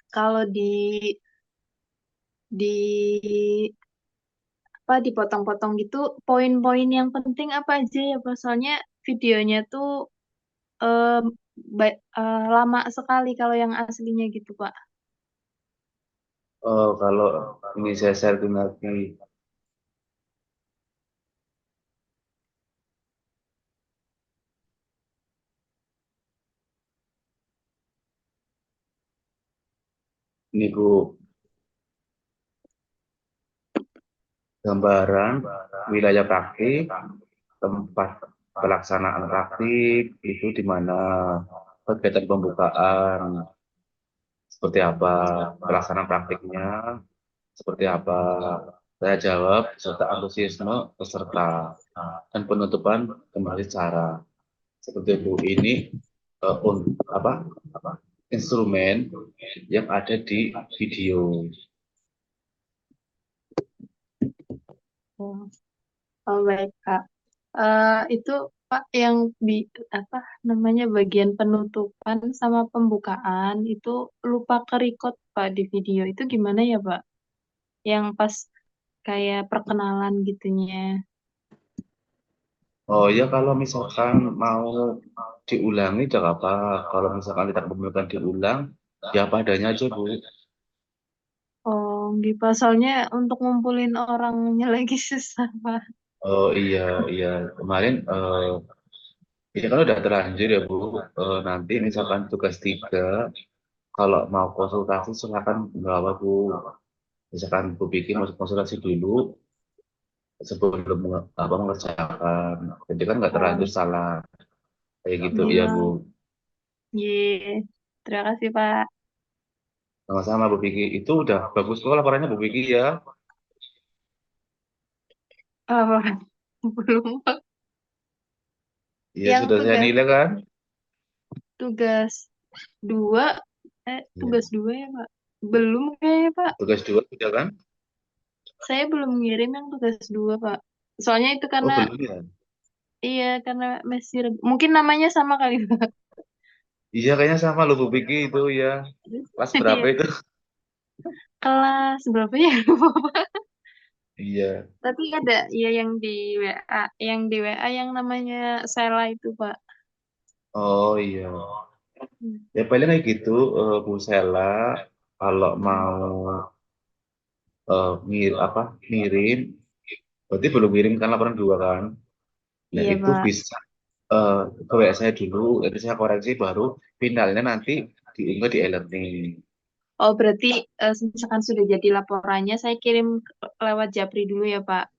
[SPEAKER 6] Kalau di apa dipotong-potong gitu, poin-poin yang penting apa aja ya Pak? Soalnya videonya tuh em, lama sekali kalau yang aslinya gitu Pak.
[SPEAKER 2] Kalau ini saya share lagi. Ini Bu, gambaran wilayah praktik, tempat pelaksanaan praktik, itu di mana kegiatan pembukaan, seperti apa pelaksanaan praktiknya, seperti apa saya jawab, serta antusiasme peserta, dan penutupan kembali cara. Seperti Bu, ini apa instrumen yang ada di video.
[SPEAKER 6] Oh, oh, baik Kak. Itu Pak yang apa namanya bagian penutupan sama pembukaan itu lupa ke-record Pak di video itu gimana ya Pak? Yang pas kayak perkenalan gitunya.
[SPEAKER 2] Oh ya, kalau misalkan mau diulangi tidak apa. Kalau misalkan tidak memungkinkan diulang, ya apa adanya aja Bu.
[SPEAKER 6] Oh, gitu. Soalnya untuk ngumpulin orangnya lagi susah, Pak.
[SPEAKER 2] Oh iya, iya. Kemarin ini kan udah terlanjur ya Bu. Nanti misalkan tugas 3, kalau mau konsultasi silakan bawa Bu. Misalkan Bu bikin masuk konsultasi dulu sebelum mengerjakan. Jadi kan nggak terlanjur
[SPEAKER 6] Oh,
[SPEAKER 2] salah kayak gitu ya
[SPEAKER 6] iya.
[SPEAKER 2] Bu.
[SPEAKER 6] Iya. Terima kasih, Pak.
[SPEAKER 2] Sama-sama Bu Vicky. Itu udah bagus kok laporannya Bu Vicky ya.
[SPEAKER 6] Laporan belum, Pak.
[SPEAKER 2] Iya
[SPEAKER 6] Yang
[SPEAKER 2] sudah saya
[SPEAKER 6] tugas
[SPEAKER 2] nilai kan.
[SPEAKER 6] tugas dua,
[SPEAKER 2] Iya.
[SPEAKER 6] tugas dua ya, Pak? Belum kayaknya, Pak.
[SPEAKER 2] Tugas 2 sudah kan?
[SPEAKER 6] Saya belum ngirim yang tugas dua, Pak. Soalnya itu
[SPEAKER 2] Oh
[SPEAKER 6] karena,
[SPEAKER 2] belum ya.
[SPEAKER 6] iya, karena masih, mungkin namanya sama kali, Pak.
[SPEAKER 2] Iya kayaknya sama loh Bu Vicky itu ya. Kelas berapa
[SPEAKER 6] Iya.
[SPEAKER 2] itu?
[SPEAKER 6] Kelas berapa ya? Lupa, Pak.
[SPEAKER 2] Iya.
[SPEAKER 6] Tapi ada ya yang di WA, yang namanya Sela itu, Pak.
[SPEAKER 2] Oh iya.
[SPEAKER 6] Hmm.
[SPEAKER 2] Ya paling kayak gitu Bu Sela, kalau
[SPEAKER 6] Hmm.
[SPEAKER 2] mau ngirim, berarti belum ngirim kan laporan 2 kan. Nah
[SPEAKER 6] Iya,
[SPEAKER 2] itu
[SPEAKER 6] Pak.
[SPEAKER 2] bisa ke WA saya dulu, nanti saya koreksi baru finalnya nanti diunggah di e-learning.
[SPEAKER 6] Oh, berarti misalkan sudah jadi laporannya, saya kirim lewat Japri dulu ya, Pak.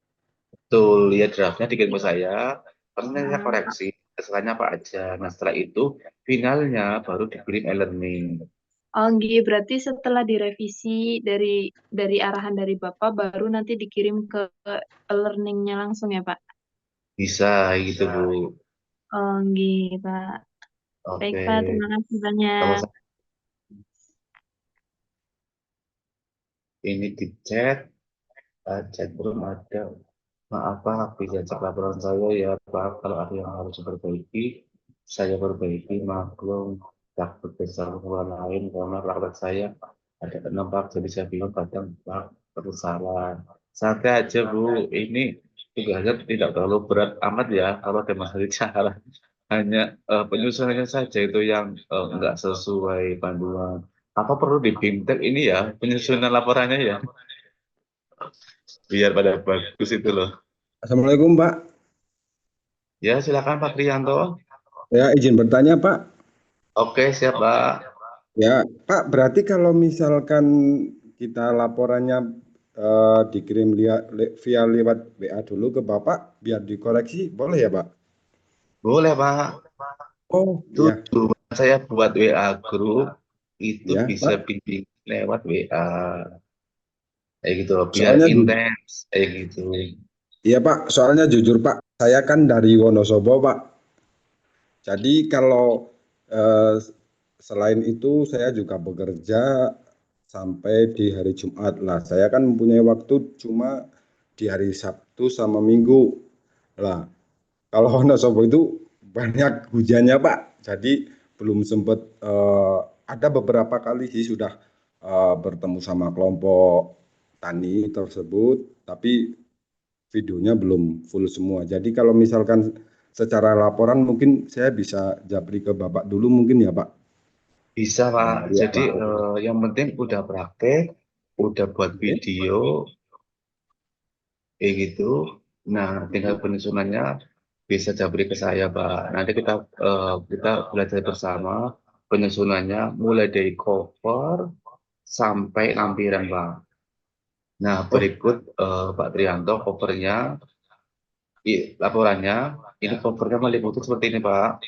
[SPEAKER 2] Betul, lihat draftnya dikirim ke saya, terus nanti saya
[SPEAKER 6] Hmm.
[SPEAKER 2] koreksi kesalahannya apa aja. Nah setelah itu finalnya baru dikirim e-learning.
[SPEAKER 6] Oh, nggih, berarti setelah direvisi dari arahan dari Bapak, baru nanti dikirim ke learning-nya langsung ya, Pak?
[SPEAKER 2] Bisa gitu Bu.
[SPEAKER 6] Oh, nggih, Pak. Baik,
[SPEAKER 2] Oke,
[SPEAKER 6] Pak. Terima kasih banyak.
[SPEAKER 2] sama-sama. Ini di chat, chat room ada. Maaf Pak, bisa cek laporan saya ya Pak, kalau ada yang harus diperbaiki, saya perbaiki, maklum, tak bergeser ke lain, karena praktek saya ada 6 Pak, jadi saya bilang kadang Pak, terus salah. Santai aja Bu, ini tugasnya tidak terlalu berat amat ya, kalau ada masalah cara. Hanya penyusunannya saja itu yang enggak sesuai panduan. Apa perlu dibintek ini ya, penyusunan laporannya ya, biar pada bagus itu loh.
[SPEAKER 14] Assalamualaikum, Pak.
[SPEAKER 2] Ya, silakan Pak Trianto.
[SPEAKER 14] Ya, izin bertanya, Pak.
[SPEAKER 2] Oke, siap, Pak.
[SPEAKER 14] Ya, Pak, berarti kalau misalkan kita laporannya dikirim via lewat WA dulu ke Bapak, biar dikoreksi, boleh ya, Pak?
[SPEAKER 2] Boleh, Pak.
[SPEAKER 14] Oh,
[SPEAKER 2] Itu
[SPEAKER 14] iya.
[SPEAKER 2] saya buat WA group, itu
[SPEAKER 14] Ya,
[SPEAKER 2] bisa
[SPEAKER 14] Pak.
[SPEAKER 2] bimbing lewat WA. Kayak gitu, biar
[SPEAKER 14] Soalnya
[SPEAKER 2] intens, kayak gitu.
[SPEAKER 14] iya, Pak. Soalnya jujur, Pak, saya kan dari Wonosobo, Pak. Jadi kalau selain itu saya juga bekerja sampai di hari Jumat. Lah, saya kan mempunyai waktu cuma di hari Sabtu sama Minggu. Lah, kalau Wonosobo itu banyak hujannya, Pak. Jadi belum sempat ada beberapa kali sih sudah bertemu sama kelompok tani tersebut, tapi videonya belum full semua. Jadi kalau misalkan secara laporan mungkin saya bisa japri ke Bapak dulu mungkin ya, Pak.
[SPEAKER 2] Bisa, Pak.
[SPEAKER 14] Iya,
[SPEAKER 2] Jadi
[SPEAKER 14] Pak.
[SPEAKER 2] yang penting udah praktek, udah buat video, kayak gitu. Nah, tinggal penyusunannya bisa jabri ke saya, Pak. Nanti kita belajar bersama penyusunannya mulai dari cover sampai lampiran, Pak. Nah,
[SPEAKER 14] Oh,
[SPEAKER 2] berikut Pak Trianto covernya, laporannya. Ini covernya meliputi seperti ini, Pak.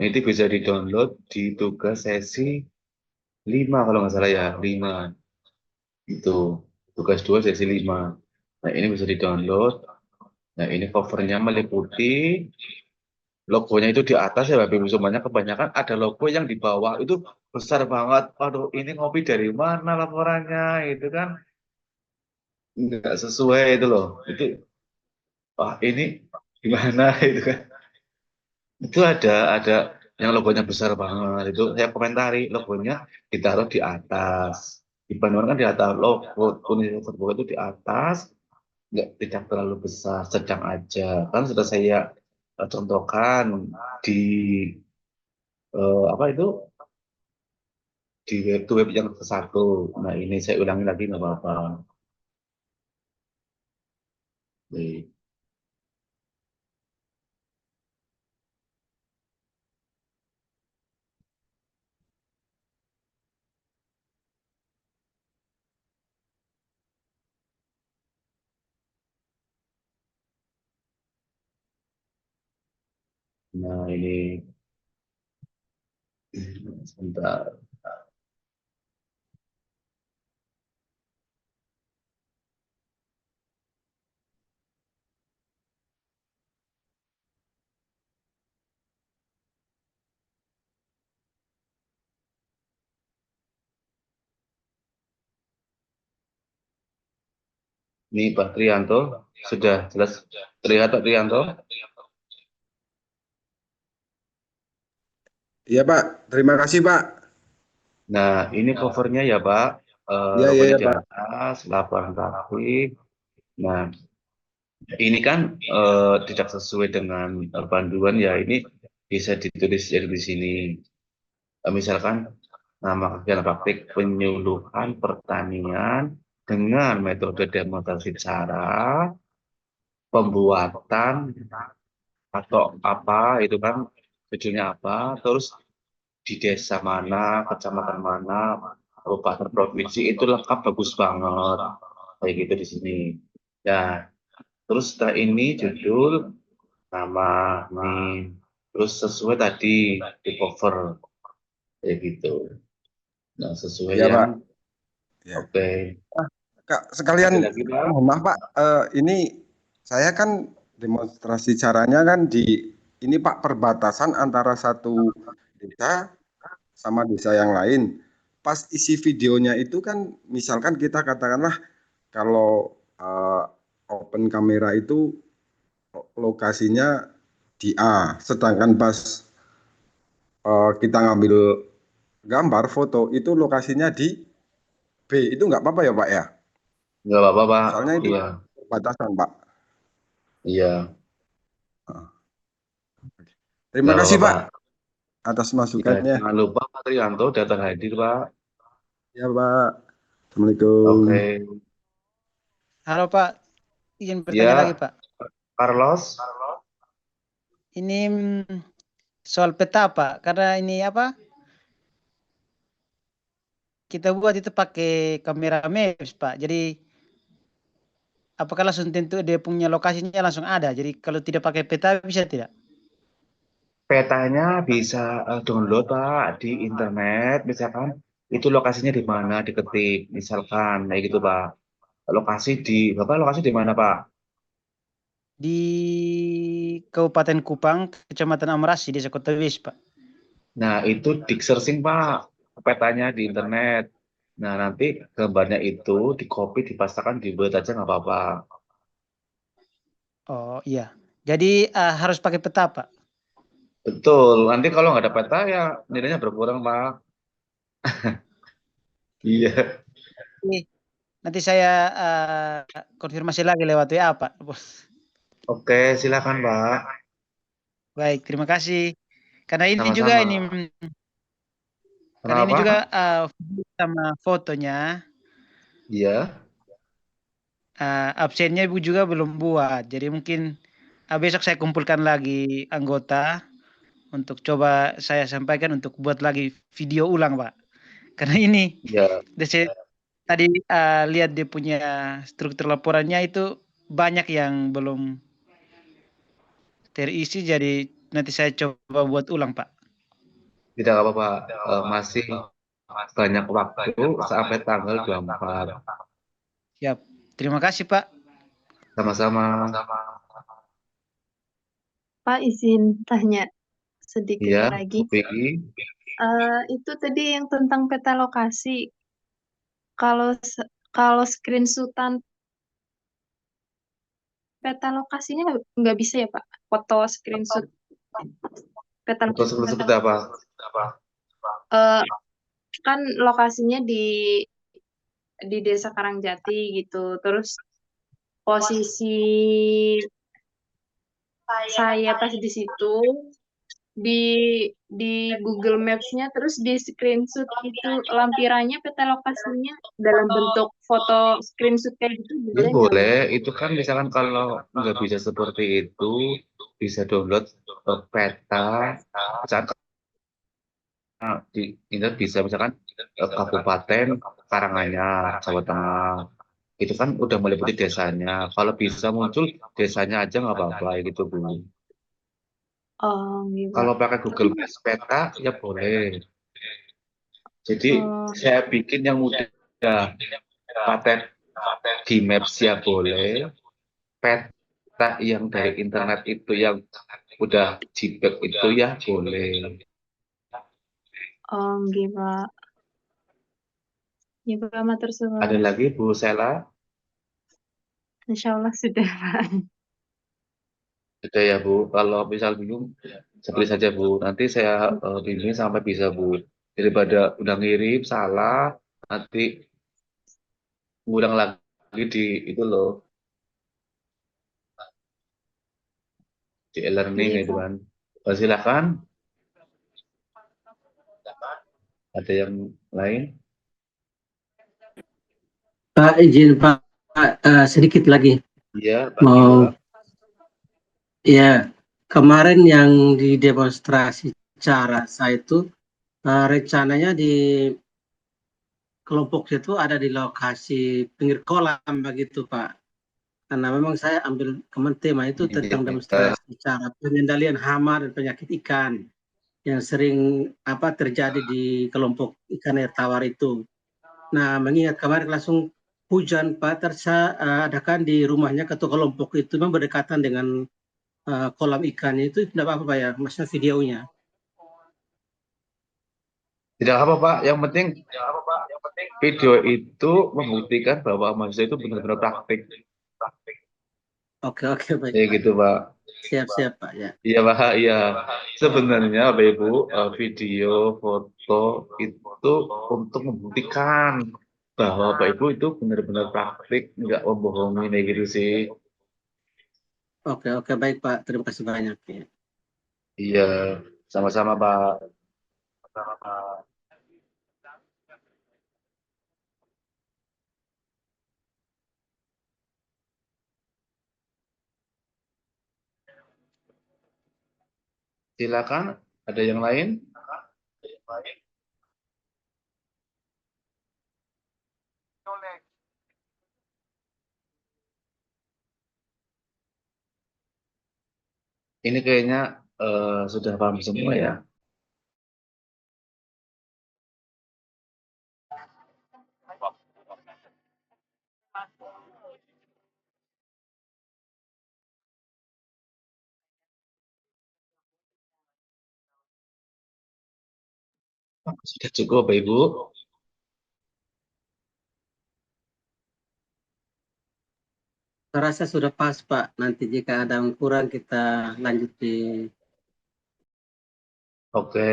[SPEAKER 2] Ini bisa di-download di tugas sesi 5 kalau nggak salah ya, 5. Itu tugas 2 sesi 5. Nah, ini bisa di-download. Nah, ini covernya meliputi logonya itu di atas ya, Bapak Ibu semuanya. Kebanyakan ada logo yang di bawah itu besar banget. Aduh, ini ngopi dari mana laporannya? Itu kan nggak sesuai itu loh. Itu, wah ini gimana itu kan? Itu ada yang logonya besar banget. Itu saya komentari logonya ditaruh di atas. Di Bandung kan di atas logo Universitas Terbuka itu di atas, nggak tidak terlalu besar, sedang aja. Kan sudah saya contohkan di apa itu di web yang satu. Nah ini saya ulangi lagi nggak apa-apa. Baik. Nah ini sebentar. Ini Pak Trianto sudah jelas terlihat Pak Trianto?
[SPEAKER 14] Iya Pak, terima kasih Pak.
[SPEAKER 2] Nah ini covernya ya Pak,
[SPEAKER 14] Iya iya
[SPEAKER 2] logonya
[SPEAKER 14] ya
[SPEAKER 2] di
[SPEAKER 14] Pak.
[SPEAKER 2] atas, laporan rapi. Nah ini kan tidak sesuai dengan panduan ya, ini bisa ditulis di sini. Misalkan nama kegiatan praktik penyuluhan pertanian dengan metode demonstrasi cara pembuatan atau apa itu kan judulnya apa, terus di desa mana, kecamatan mana, kabupaten, provinsi itu lengkap bagus banget kayak gitu di sini. Ya, terus setelah ini judul, nama, nih, terus sesuai tadi di cover kayak gitu. Nah, sesuai
[SPEAKER 14] Iya Pak.
[SPEAKER 2] yang
[SPEAKER 14] Ya.
[SPEAKER 2] oke.
[SPEAKER 14] Kak, sekalian
[SPEAKER 2] Ada lagi, Pak?
[SPEAKER 14] mohon maaf Pak, ini saya kan demonstrasi caranya kan di ini Pak, perbatasan antara satu desa sama desa yang lain. Pas isi videonya itu kan misalkan kita katakanlah kalau open kamera itu lokasinya di A, sedangkan pas kita ngambil gambar foto itu lokasinya di B, itu nggak apa-apa ya Pak ya?
[SPEAKER 2] Nggak apa-apa, Pak.
[SPEAKER 14] Soalnya itu
[SPEAKER 2] Iya,
[SPEAKER 14] perbatasan Pak.
[SPEAKER 2] iya,
[SPEAKER 14] Terima
[SPEAKER 2] nggak
[SPEAKER 14] kasih
[SPEAKER 2] apa-apa,
[SPEAKER 14] Pak
[SPEAKER 2] Pak.
[SPEAKER 14] atas
[SPEAKER 2] Ya,
[SPEAKER 14] masukannya.
[SPEAKER 2] jangan lupa Pak Trianto datang hadir, Pak.
[SPEAKER 14] Ya Pak. Assalamualaikum.
[SPEAKER 2] Oke.
[SPEAKER 11] Halo Pak, izin bertanya
[SPEAKER 2] Ya,
[SPEAKER 11] lagi Pak.
[SPEAKER 2] Carlos.
[SPEAKER 11] Ini soal peta Pak, karena ini apa? Kita buat itu pakai kamera Maps Pak. Jadi apakah langsung tentu dia punya lokasinya langsung ada? Jadi kalau tidak pakai peta bisa tidak?
[SPEAKER 2] Petanya bisa download Pak di internet, misalkan itu lokasinya di mana, diketik, misalkan kayak gitu Pak. Bapak lokasi di mana Pak?
[SPEAKER 11] Di Kabupaten Kupang, Kecamatan Amrasi, Desa Kota Wis Pak.
[SPEAKER 2] Nah itu di searching Pak, petanya di internet. Nah nanti gambarnya itu di copy, dipastakan di Word aja nggak apa-apa.
[SPEAKER 11] Oh iya, jadi harus pakai peta Pak.
[SPEAKER 2] Betul, nanti kalau nggak ada peta ya nilainya berkurang Pak. Iya.
[SPEAKER 11] Nanti saya konfirmasi lagi lewat WA Pak.
[SPEAKER 2] Oke, silakan Pak.
[SPEAKER 11] Baik, terima kasih. Karena ini juga
[SPEAKER 2] Sama-sama.
[SPEAKER 11] ini, karena ini
[SPEAKER 2] Kenapa?
[SPEAKER 11] juga video sama fotonya.
[SPEAKER 2] Iya.
[SPEAKER 11] Absennya Ibu juga belum buat. Jadi mungkin besok saya kumpulkan lagi anggota untuk coba saya sampaikan untuk buat lagi video ulang Pak. Karena ini
[SPEAKER 2] Ya.
[SPEAKER 11] saya tadi lihat dia punya struktur laporannya itu banyak yang belum terisi, jadi nanti saya coba buat ulang Pak.
[SPEAKER 2] Tidak apa-apa, masih banyak waktu sampai tanggal 24.
[SPEAKER 11] Siap. Terima kasih Pak.
[SPEAKER 2] Sama-sama.
[SPEAKER 15] Pak, izin tanya sedikit
[SPEAKER 2] Iya,
[SPEAKER 15] lagi.
[SPEAKER 2] Bu Vicky.
[SPEAKER 15] Itu tadi yang tentang peta lokasi. Kalau screenshotan peta lokasinya nggak bisa ya Pak? Foto screenshot peta
[SPEAKER 2] Foto seperti apa?
[SPEAKER 15] kan lokasinya di Desa Karangjati gitu. Terus posisi saya pas di situ di Google Maps-nya terus di screenshot itu lampirannya peta lokasinya dalam bentuk foto screenshot kayak gitu
[SPEAKER 2] Ya
[SPEAKER 15] boleh nggak,
[SPEAKER 2] boleh,
[SPEAKER 15] Pak?
[SPEAKER 2] itu kan misalkan kalau nggak bisa seperti itu, bisa download peta, misalkan di internet bisa misalkan Kabupaten Karanganyar, Jawa Tengah, itu kan udah meliputi desanya. Kalau bisa muncul desanya aja nggak apa-apa gitu Bu.
[SPEAKER 15] Oh, iya, Pak.
[SPEAKER 2] Kalau pakai
[SPEAKER 15] Tapi
[SPEAKER 2] Google Maps peta ya boleh. Jadi saya bikin yang mudah, paten di Maps ya boleh, peta yang dari internet itu yang udah JPEG itu ya boleh.
[SPEAKER 15] iya, Pak. Ya, Pak, matur
[SPEAKER 2] Ada
[SPEAKER 15] suwun.
[SPEAKER 2] lagi Bu Sela?
[SPEAKER 15] Insya Allah sudah, Pak.
[SPEAKER 2] Ada ya Bu, kalau misal bingung, seperti saja Bu. Nanti saya bimbing sampai bisa Bu. Daripada udah ngirim salah, nanti ngulang lagi di itu loh, di e-learning
[SPEAKER 15] Iya,
[SPEAKER 2] itu
[SPEAKER 15] Pak.
[SPEAKER 2] kan. Silakan, ada yang lain?
[SPEAKER 10] Pak izin Pak, sedikit lagi
[SPEAKER 2] Iya, Pak
[SPEAKER 10] mau
[SPEAKER 2] Gila.
[SPEAKER 10] ya kemarin yang di demonstrasi cara saya itu rencananya di kelompok itu ada di lokasi pinggir kolam begitu Pak. Karena memang saya ambil tema itu tentang
[SPEAKER 2] Iya.
[SPEAKER 10] demonstrasi cara pengendalian hama dan penyakit ikan yang sering terjadi di kelompok ikan air tawar itu. Nah, mengingat kemarin langsung hujan Pak, adakan di rumahnya ketua kelompok itu memang berdekatan dengan kolam ikannya itu tidak apa-apa Pak ya, maksudnya videonya.
[SPEAKER 2] Tidak apa Pak, yang penting video itu membuktikan bahwa mahasiswa itu benar-benar praktik.
[SPEAKER 10] Oke, baik
[SPEAKER 2] Ya
[SPEAKER 10] Pak.
[SPEAKER 2] gitu Pak.
[SPEAKER 10] Siap Pak ya.
[SPEAKER 2] Iya Pak, iya. Sebenarnya Bapak Ibu, video, foto itu untuk membuktikan bahwa Bapak Ibu itu benar-benar praktik, nggak membohongi kayak gitu sih.
[SPEAKER 10] Oke baik Pak, terima kasih banyak ya.
[SPEAKER 2] Iya, sama-sama Pak. Silakan, ada yang lain? Ini kayaknya sudah paham semua ya. Sudah cukup Bapak Ibu.
[SPEAKER 10] Saya rasa sudah pas Pak, nanti jika ada yang kurang kita lanjut di.
[SPEAKER 2] Oke.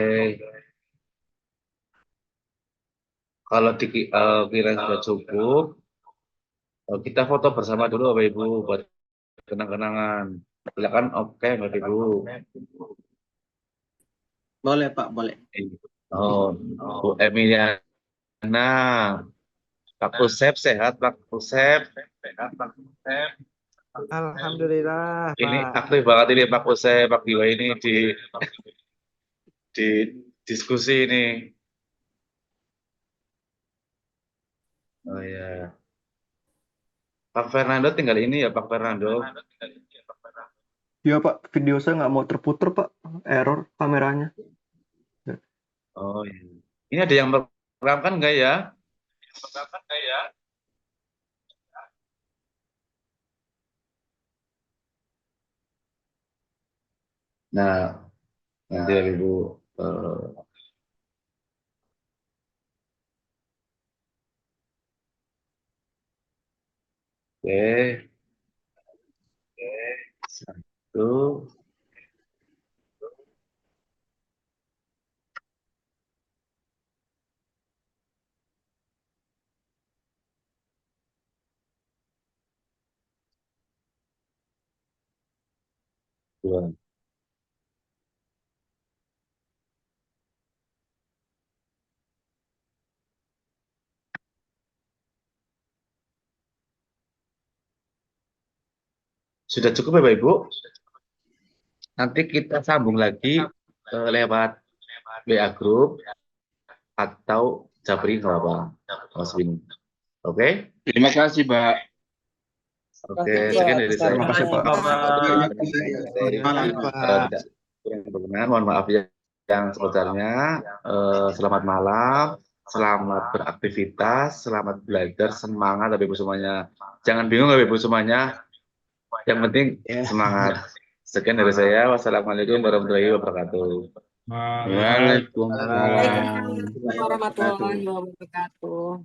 [SPEAKER 2] Kalau kira sudah cukup, kita foto bersama dulu Bapak Ibu buat kenang-kenangan. Silakan, oke Bapak Ibu.
[SPEAKER 10] Boleh Pak, boleh.
[SPEAKER 2] Oh, Bu Emiliana, Pak Usep sehat, Pak Usep.
[SPEAKER 16] Alhamdulillah,
[SPEAKER 2] Ini
[SPEAKER 16] Pak.
[SPEAKER 2] aktif banget ini Pak Usep, Pak Giwa ini di diskusi ini. Oh ya, Pak Fernando tinggal ini ya Pak Fernando.
[SPEAKER 16] Iya Pak, video saya nggak mau terputer Pak, error kameranya.
[SPEAKER 2] Oh iya. Ini ada yang merekam nggak ya? Nah, nanti Ibu oke. Satu. Dua. Sudah cukup ya Bapak Ibu? Nanti kita sambung lagi lewat WA Group atau Japri nggak apa, Mas Win. Oke?
[SPEAKER 1] Terima kasih, Pak.
[SPEAKER 2] Oke, sekian dari saya.
[SPEAKER 16] Terima kasih, Pak.
[SPEAKER 2] Tidak kurang berkenan, mohon maaf yang sebesarnya. Selamat malam, selamat beraktivitas, selamat belajar, semangat Bapak Ibu semuanya. Jangan bingung Bapak Ibu semuanya. Yang penting semangat. Sekian dari saya. Wassalamualaikum warahmatullahi wabarakatuh.
[SPEAKER 1] Waalaikumsalam.
[SPEAKER 9] Waalaikumsalam warahmatullahi wabarakatuh.